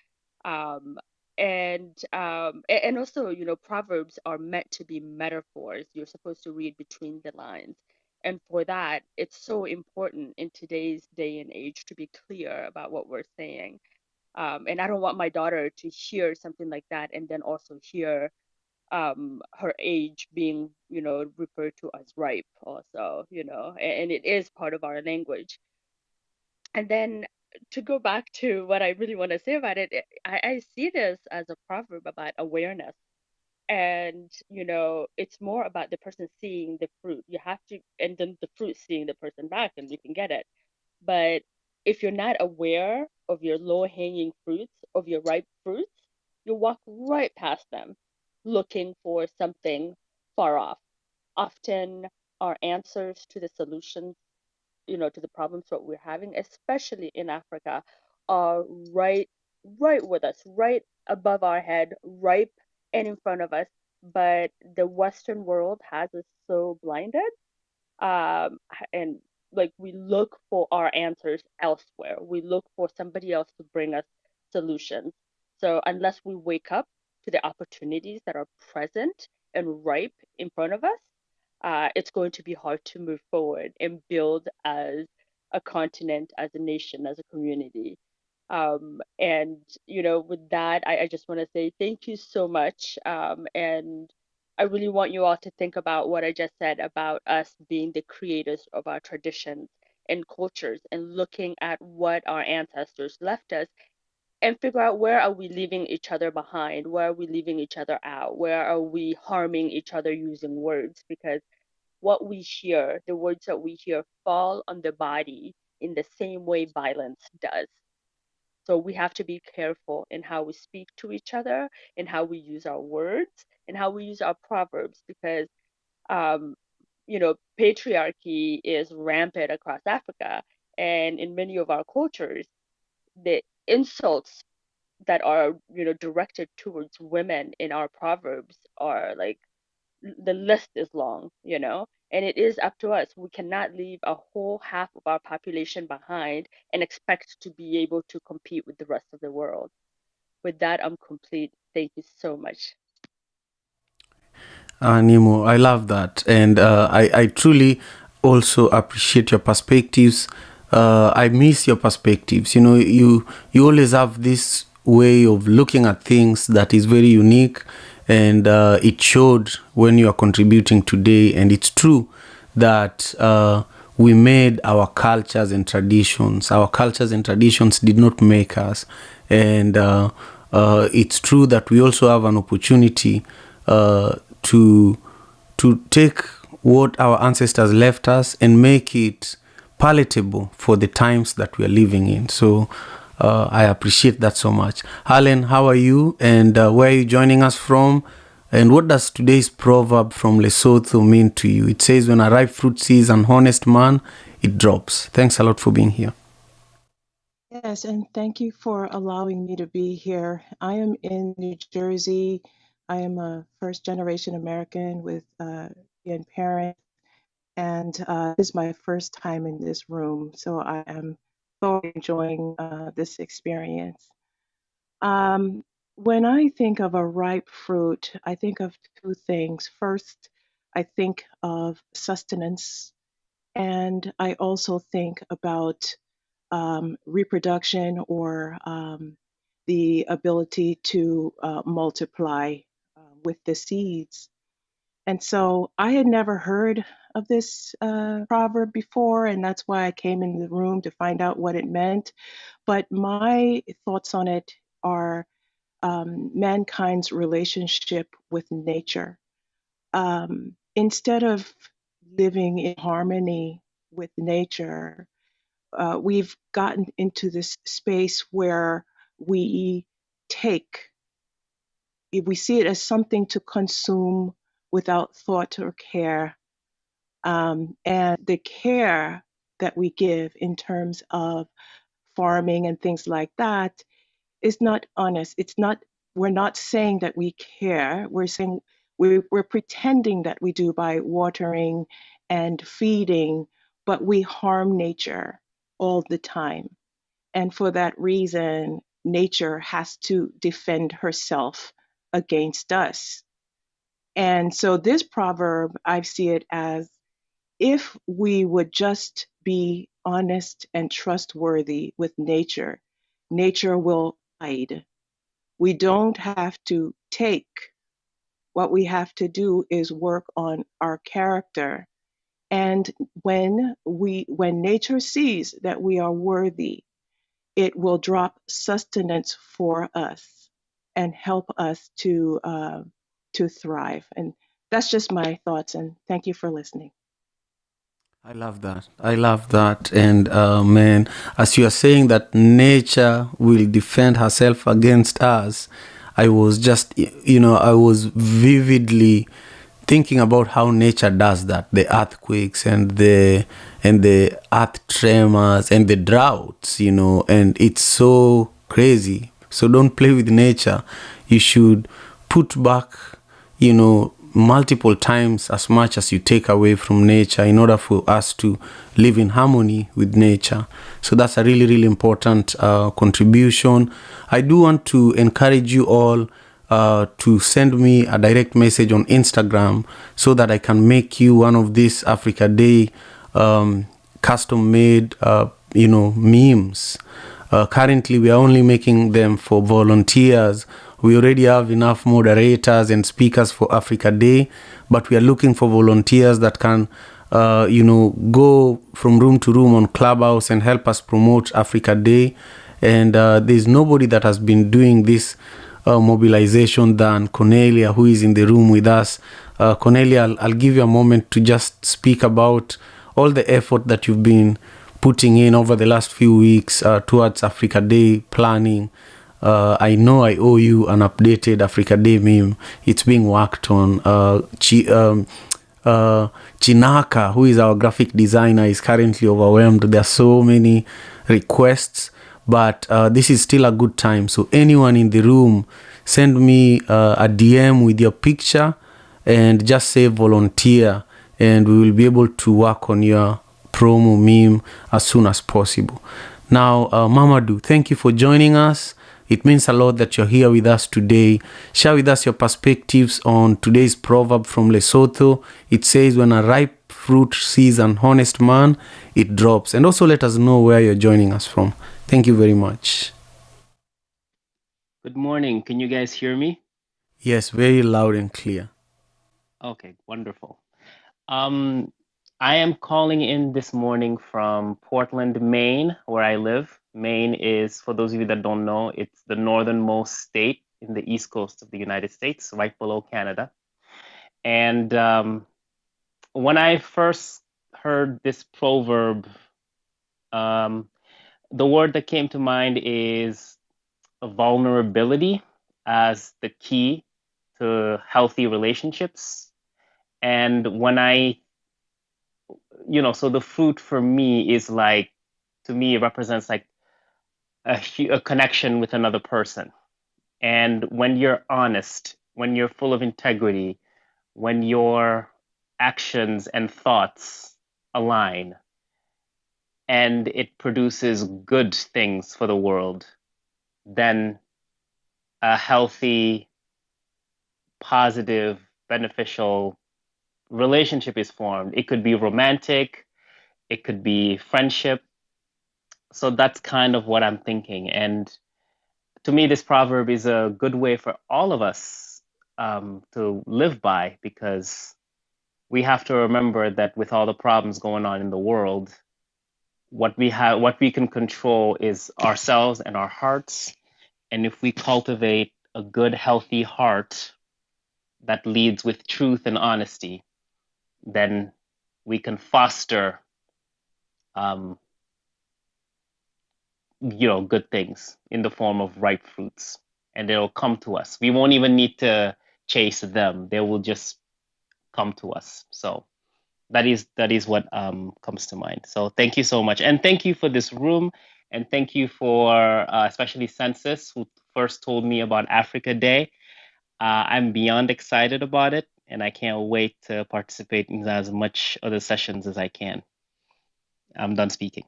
Um, and also, Proverbs are meant to be metaphors. You're supposed to read between the lines. And for that, it's so important in today's day and age to be clear about what we're saying. And I don't want my daughter to hear something like that and then also hear her age being, referred to as ripe also, and it is part of our language. And then to go back to what I really want to say about it, I see this as a proverb about awareness. And, it's more about the person seeing the fruit. You have to, and then the fruit seeing the person back, and you can get it. But if you're not aware of your low-hanging fruits, of your ripe fruits, you walk right past them looking for something far off. Often our answers to the solutions, to the problems that we're having, especially in Africa, are right with us, right above our head, right and in front of us. But the Western world has us so blinded, and like we look for our answers elsewhere. We look for somebody else to bring us solutions. So unless we wake up to the opportunities that are present and ripe in front of us, it's going to be hard to move forward and build as a continent, as a nation, as a community. And with that, I just want to say thank you so much. And I really want you all to think about what I just said about us being the creators of our traditions and cultures and looking at what our ancestors left us and figure out where are we leaving each other behind? Where are we leaving each other out? Where are we harming each other using words? Because what we hear, the words that we hear fall on the body in the same way violence does. So we have to be careful in how we speak to each other, in how we use our words, and how we use our proverbs, because um, patriarchy is rampant across Africa, and in many of our cultures, the insults that are directed towards women in our proverbs are like the list is long, and it is up to us. We cannot leave a whole half of our population behind and expect to be able to compete with the rest of the world. With that, I'm complete. Thank you so much. Nemo, I love that, and I truly also appreciate your perspectives. I miss your perspectives. You always have this way of looking at things that is very unique, and it showed when you are contributing today. And it's true that we made our cultures and traditions. Our cultures and traditions did not make us, and it's true that we also have an opportunity to take what our ancestors left us and make it palatable for the times that we are living in. So I appreciate that so much. Helen, how are you? And where are you joining us from? And what does today's proverb from Lesotho mean to you? It says, when a ripe fruit sees an honest man, it drops. Thanks a lot for being here. Yes, and thank you for allowing me to be here. I am in New Jersey. I am a first generation American with Indian parents, and this is my first time in this room, so I am so enjoying this experience. When I think of a ripe fruit, I think of two things. First, I think of sustenance, and I also think about reproduction or the ability to multiply with the seeds. And so I had never heard of this proverb before, and that's why I came in the room to find out what it meant. But my thoughts on it are mankind's relationship with nature. Instead of living in harmony with nature, we've gotten into this space where we take, we see it as something to consume without thought or care. And the care that we give in terms of farming and things like that is not honest. It's not, we're not saying that we care. We're saying we're pretending that we do by watering and feeding, but we harm nature. all the time. And for that reason, nature has to defend herself against us. And so this proverb, I see it as if we would just be honest and trustworthy with nature, nature will hide. We don't have to take. What we have to do is work on our character. And when nature sees that we are worthy, it will drop sustenance for us and help us to thrive. And that's just my thoughts. And thank you for listening. I love that. I love that. And man, as you are saying that nature will defend herself against us, I was just, I was vividly thinking about how nature does that, the earthquakes and the earth tremors and the droughts, and it's so crazy. So don't play with nature. You should put back, multiple times as much as you take away from nature in order for us to live in harmony with nature. So that's a really, really important contribution. I do want to encourage you all to send me a direct message on Instagram so that I can make you one of these Africa Day custom made, memes. Currently, we are only making them for volunteers. We already have enough moderators and speakers for Africa Day, but we are looking for volunteers that can, go from room to room on Clubhouse and help us promote Africa Day. And there's nobody that has been doing this mobilization than Cornelia, who is in the room with us. Cornelia, I'll give you a moment to just speak about all the effort that you've been putting in over the last few weeks towards Africa Day planning. I know I owe you an updated Africa Day meme. It's being worked on. Chinaka, who is our graphic designer, is currently overwhelmed. There are so many requests, but this is still a good time. So anyone in the room, send me a DM with your picture and just say volunteer, and we will be able to work on your promo meme as soon as possible. Now, Mamadou, thank you for joining us. It means a lot that you're here with us today. Share with us your perspectives on today's proverb from Lesotho. It says, when a ripe fruit sees an honest man, it drops. And also let us know where you're joining us from. Thank you very much. Good morning. Can you guys hear me? Yes, very loud and clear. Okay, wonderful. I am calling in this morning from Portland, Maine, where I live. Maine is, for those of you that don't know, it's the northernmost state in the east coast of the United States, right below Canada. And when I first heard this proverb, the word that came to mind is vulnerability as the key to healthy relationships. And when so the fruit for me is like, to me, it represents like a connection with another person. And when you're honest, when you're full of integrity, when your actions and thoughts align, and it produces good things for the world, then a healthy, positive, beneficial relationship is formed. It could be romantic, it could be friendship. So that's kind of what I'm thinking. And to me, this proverb is a good way for all of us to live by, because we have to remember that with all the problems going on in the world, what we can control is ourselves and our hearts. And if we cultivate a good, healthy heart that leads with truth and honesty, then we can foster good things in the form of ripe fruits, and they'll come to us. We won't even need to chase them. They will just come to us. So that is what comes to mind. So thank you so much. And thank you for this room. And thank you for especially Census, who first told me about Africa Day. I'm beyond excited about it, and I can't wait to participate in as much other sessions as I can. I'm done speaking.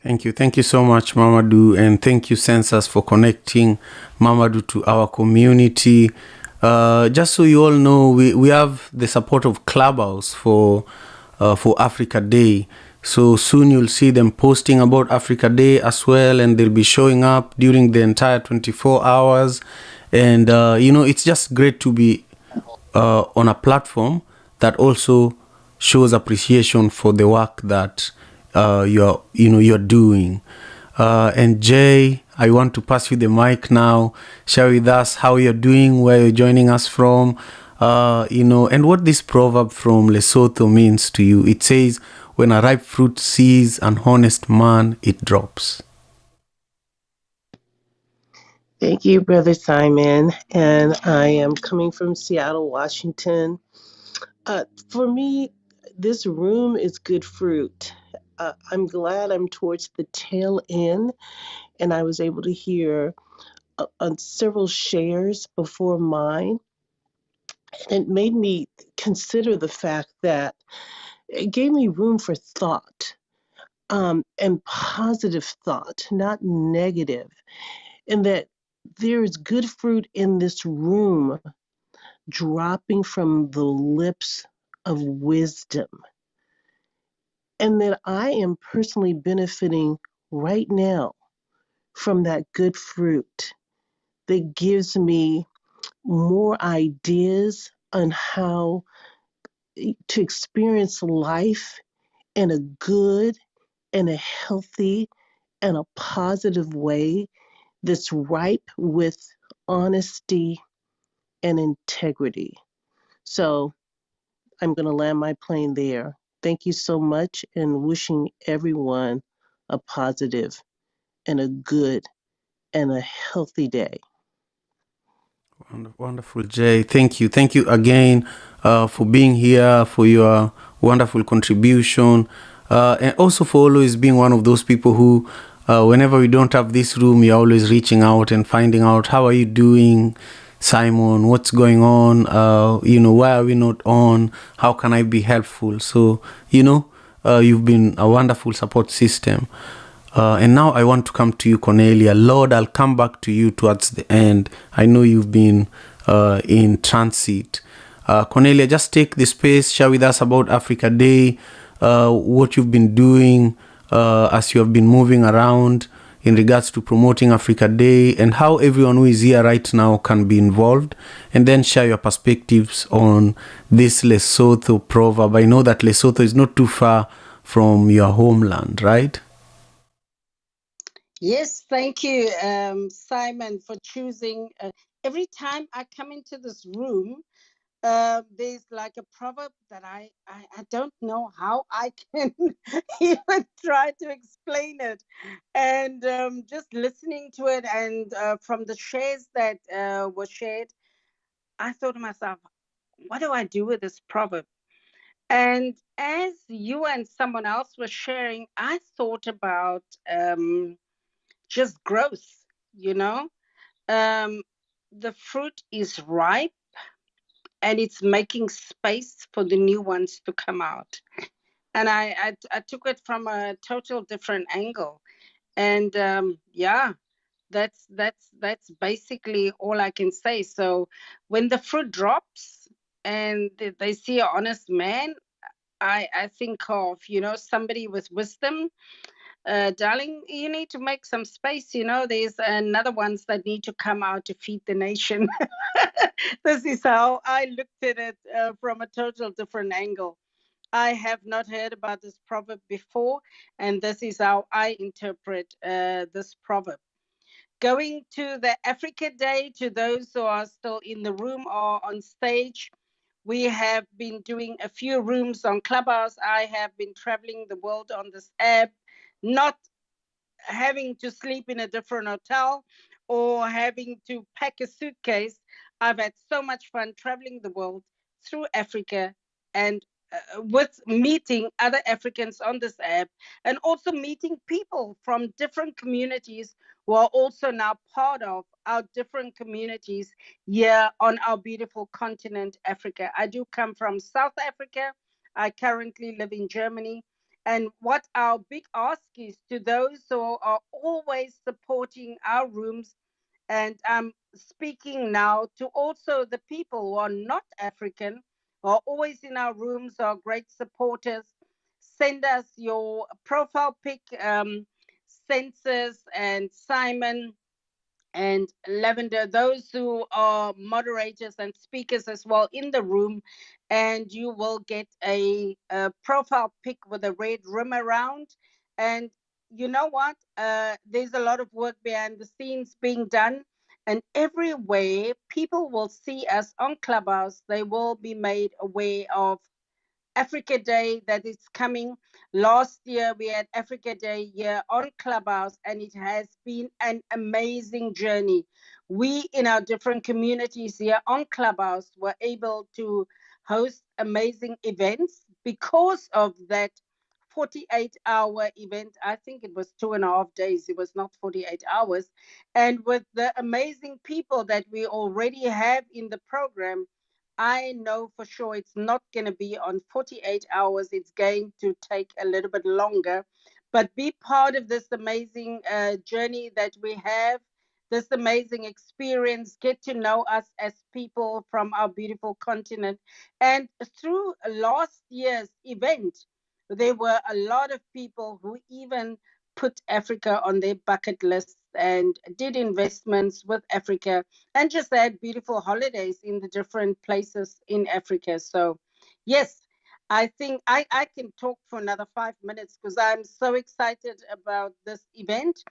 Thank you so much, Mamadou, and thank you, Census, for connecting Mamadou to our community. Just so you all know, we have the support of Clubhouse for Africa Day. So soon you'll see them posting about Africa Day as well, and they'll be showing up during the entire 24 hours. And it's just great to be on a platform that also shows appreciation for the work that you're doing. And Jay, I want to pass you the mic now. Share with us how you're doing, where you're joining us from, and what this proverb from Lesotho means to you. It says, "When a ripe fruit sees an honest man, it drops." Thank you, Brother Simon. And I am coming from Seattle, Washington. For me, this room is good fruit. I'm glad I'm towards the tail end, and I was able to hear several shares before mine. And it made me consider the fact that it gave me room for thought, and positive thought, not negative, and that there is good fruit in this room dropping from the lips of wisdom, and that I am personally benefiting right now from that good fruit that gives me more ideas on how to experience life in a good and a healthy and a positive way that's ripe with honesty and integrity. So I'm going to land my plane there. Thank you so much, and wishing everyone a positive and a good and a healthy day. Wonderful, Jay. Thank you. Thank you again for being here, for your wonderful contribution, and also for always being one of those people who, whenever we don't have this room, you're always reaching out and finding out, how are you doing, Simon? What's going on? Why are we not on? How can I be helpful? So, you've been a wonderful support system. And now I want to come to you, Cornelia. Lord, I'll come back to you towards the end. I know you've been in transit. Cornelia, just take the space, share with us about Africa Day, what you've been doing as you have been moving around in regards to promoting Africa Day, and how everyone who is here right now can be involved, and then share your perspectives on this Lesotho proverb. I know that Lesotho is not too far from your homeland, right? Yes, thank you, Simon, for choosing. Every time I come into this room, there's like a proverb that I don't know how I can even try to explain it. And just listening to it, and from the shares that were shared, I thought to myself, what do I do with this proverb? And as you and someone else were sharing, I thought about just growth, you know. The fruit is ripe and it's making space for the new ones to come out. And I took it from a total different angle. And that's basically all I can say. So when the fruit drops and they see an honest man, I think of, somebody with wisdom. Darling, you need to make some space. There's another ones that need to come out to feed the nation. This is how I looked at it from a total different angle. I have not heard about this proverb before, and this is how I interpret this proverb. Going to the Africa Day, to those who are still in the room or on stage, we have been doing a few rooms on Clubhouse. I have been traveling the world on this app, not having to sleep in a different hotel or having to pack a suitcase. I've had so much fun traveling the world through Africa, and with meeting other Africans on this app, and also meeting people from different communities who are also now part of our different communities here on our beautiful continent, Africa. I do come from South Africa. I currently live in Germany, And what our big ask is to those who are always supporting our rooms, and I'm speaking now to also the people who are not African, who are always in our rooms, are great supporters. Send us your profile pic, Census and Simon and Lavender, those who are moderators and speakers as well in the room, and you will get a profile pic with a red rim around. And you know what? There's a lot of work behind the scenes being done, and everywhere people will see us on Clubhouse, they will be made aware of Africa Day that is coming. Last year we had Africa Day here on Clubhouse, and it has been an amazing journey. We in our different communities here on Clubhouse were able to host amazing events because of that 48-hour event. I think it was 2.5 days. It was not 48 hours. And with the amazing people that we already have in the program, I know for sure it's not going to be on 48 hours. It's going to take a little bit longer. But be part of this amazing journey that we have, this amazing experience. Get to know us as people from our beautiful continent. And through last year's event, there were a lot of people who even put Africa on their bucket list and did investments with Africa and just had beautiful holidays in the different places in Africa. So, yes, I think I can talk for another 5 minutes because I'm so excited about this event.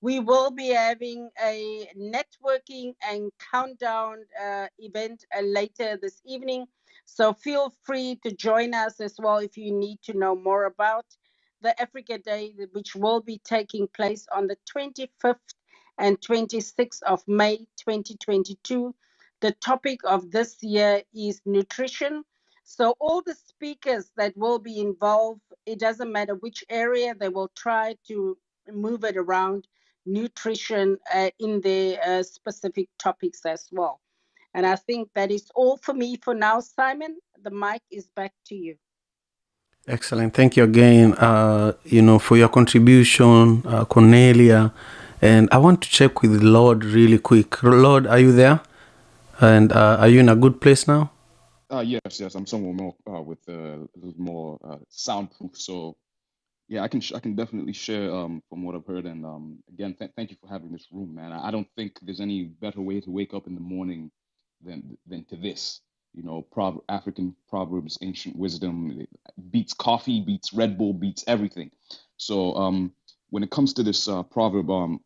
We will be having a networking and countdown event later this evening. So feel free to join us as well if you need to know more about the Africa Day, which will be taking place on the 25th and 26th of May 2022. The topic of this year is nutrition. So all the speakers that will be involved, it doesn't matter which area, they will try to move it around nutrition in their specific topics as well. And I think that is all for me for now. Simon, the mic is back to you. Excellent. Thank you again, for your contribution, Cornelia. And I want to check with Lord really quick. Lord, are you there? And are you in a good place now? Yes. I'm somewhere more with a little more soundproof. So yeah, I can definitely share from what I've heard. And again, thank you for having this room, man. I don't think there's any better way to wake up in the morning than to this. You know, African proverbs, ancient wisdom, it beats coffee, beats Red Bull, beats everything. So when it comes to this proverb,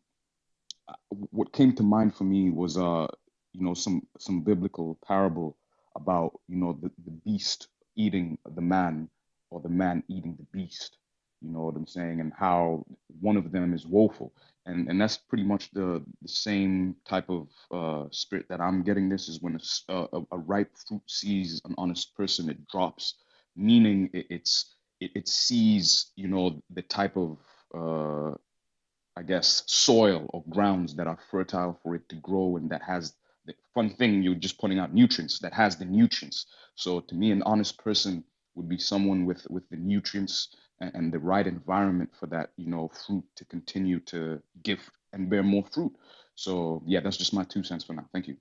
what came to mind for me was some biblical parable about the beast eating the man, or the man eating the beast. You know what I'm saying? And how one of them is woeful. And that's pretty much the same type of spirit that I'm getting. This is when a ripe fruit sees an honest person, it drops, meaning it sees the type of I guess, soil or grounds that are fertile for it to grow, and that has the funny thing, you're just pointing out nutrients, that has the nutrients. So to me, an honest person would be someone with the nutrients and the right environment for that, fruit to continue to give and bear more fruit. So yeah, that's just my 2 cents for now. Thank you.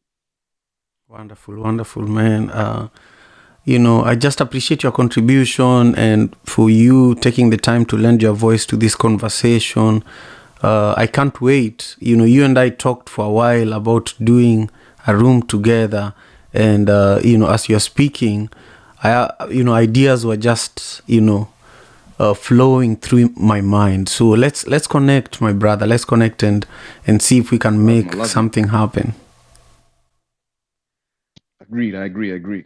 Wonderful, man. I just appreciate your contribution and for you taking the time to lend your voice to this conversation. I can't wait. You and I talked for a while about doing a room together, and as you're speaking, ideas were just flowing through my mind. So let's connect, my brother. Let's connect and see if we can make something happen. Agreed. I agree.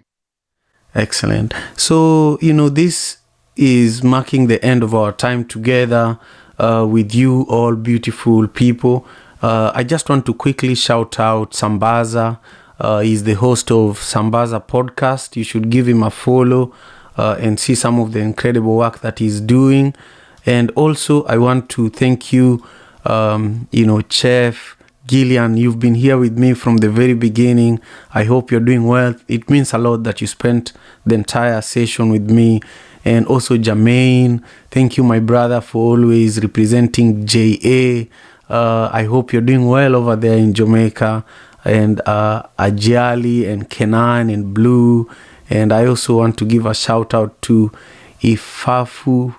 Excellent. So this is marking the end of our time together. With you all beautiful people. I just want to quickly shout out Sambaza. He's the host of Sambaza Podcast. You should give him a follow and see some of the incredible work that he's doing. And also I want to thank you, Chef Gillian, you've been here with me from the very beginning. I hope you're doing well. It means a lot that you spent the entire session with me. And also Jermaine, thank you, my brother, for always representing JA. I hope you're doing well over there in Jamaica. And Ajali and Kenan and Blue. And I also want to give a shout out to Ifafun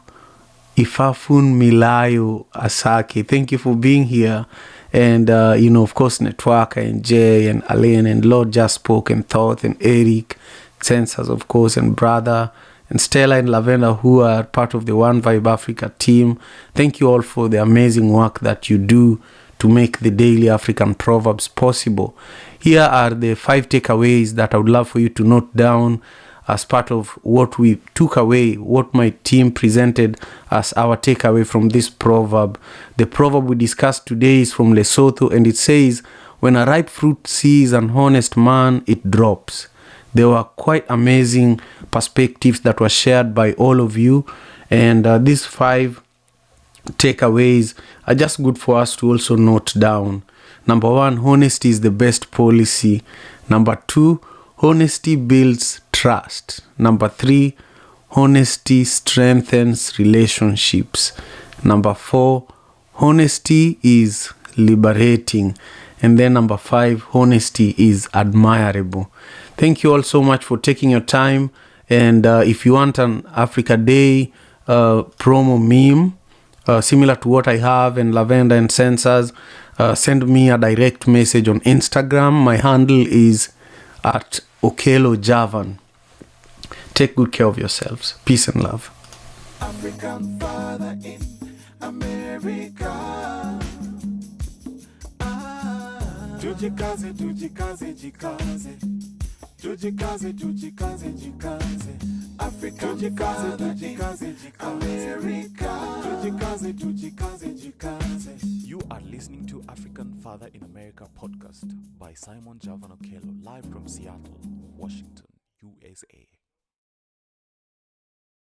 Milayo Asake. Thank you for being here. And, of course, Networker and Jay and Alain and Lord Just Spoke and Thought and Eric, Sensors, of course, and Brother and Stella and Lavender, who are part of the One Vibe Africa team. Thank you all for the amazing work that you do to make the daily African Proverbs possible. Here are the 5 takeaways that I would love for you to note down as part of what we took away, what my team presented as our takeaway from this proverb. The proverb we discussed today is from Lesotho, and it says, when a ripe fruit sees an honest man, it drops. There were quite amazing perspectives that were shared by all of you, and these 5 takeaways are just good for us to also note down. Number 1, honesty is the best policy. Number 2, honesty builds trust. Number 3, honesty strengthens relationships. Number 4, honesty is liberating. And then number 5, honesty is admirable. Thank you all so much for taking your time. And if you want an Africa Day promo meme, similar to what I have in Lavender and Sensors, send me a direct message on Instagram. My handle is at Okelo Javan. Take good care of yourselves. Peace and love. African father in America. Tujikaze, tujikaze, jikaze. Tujikaze, tujikaze, jikaze. African father in America. Tujikaze, tujikaze, jikaze. You are listening to African Father in America podcast by Simon Javan Okello, live from Seattle, Washington, USA.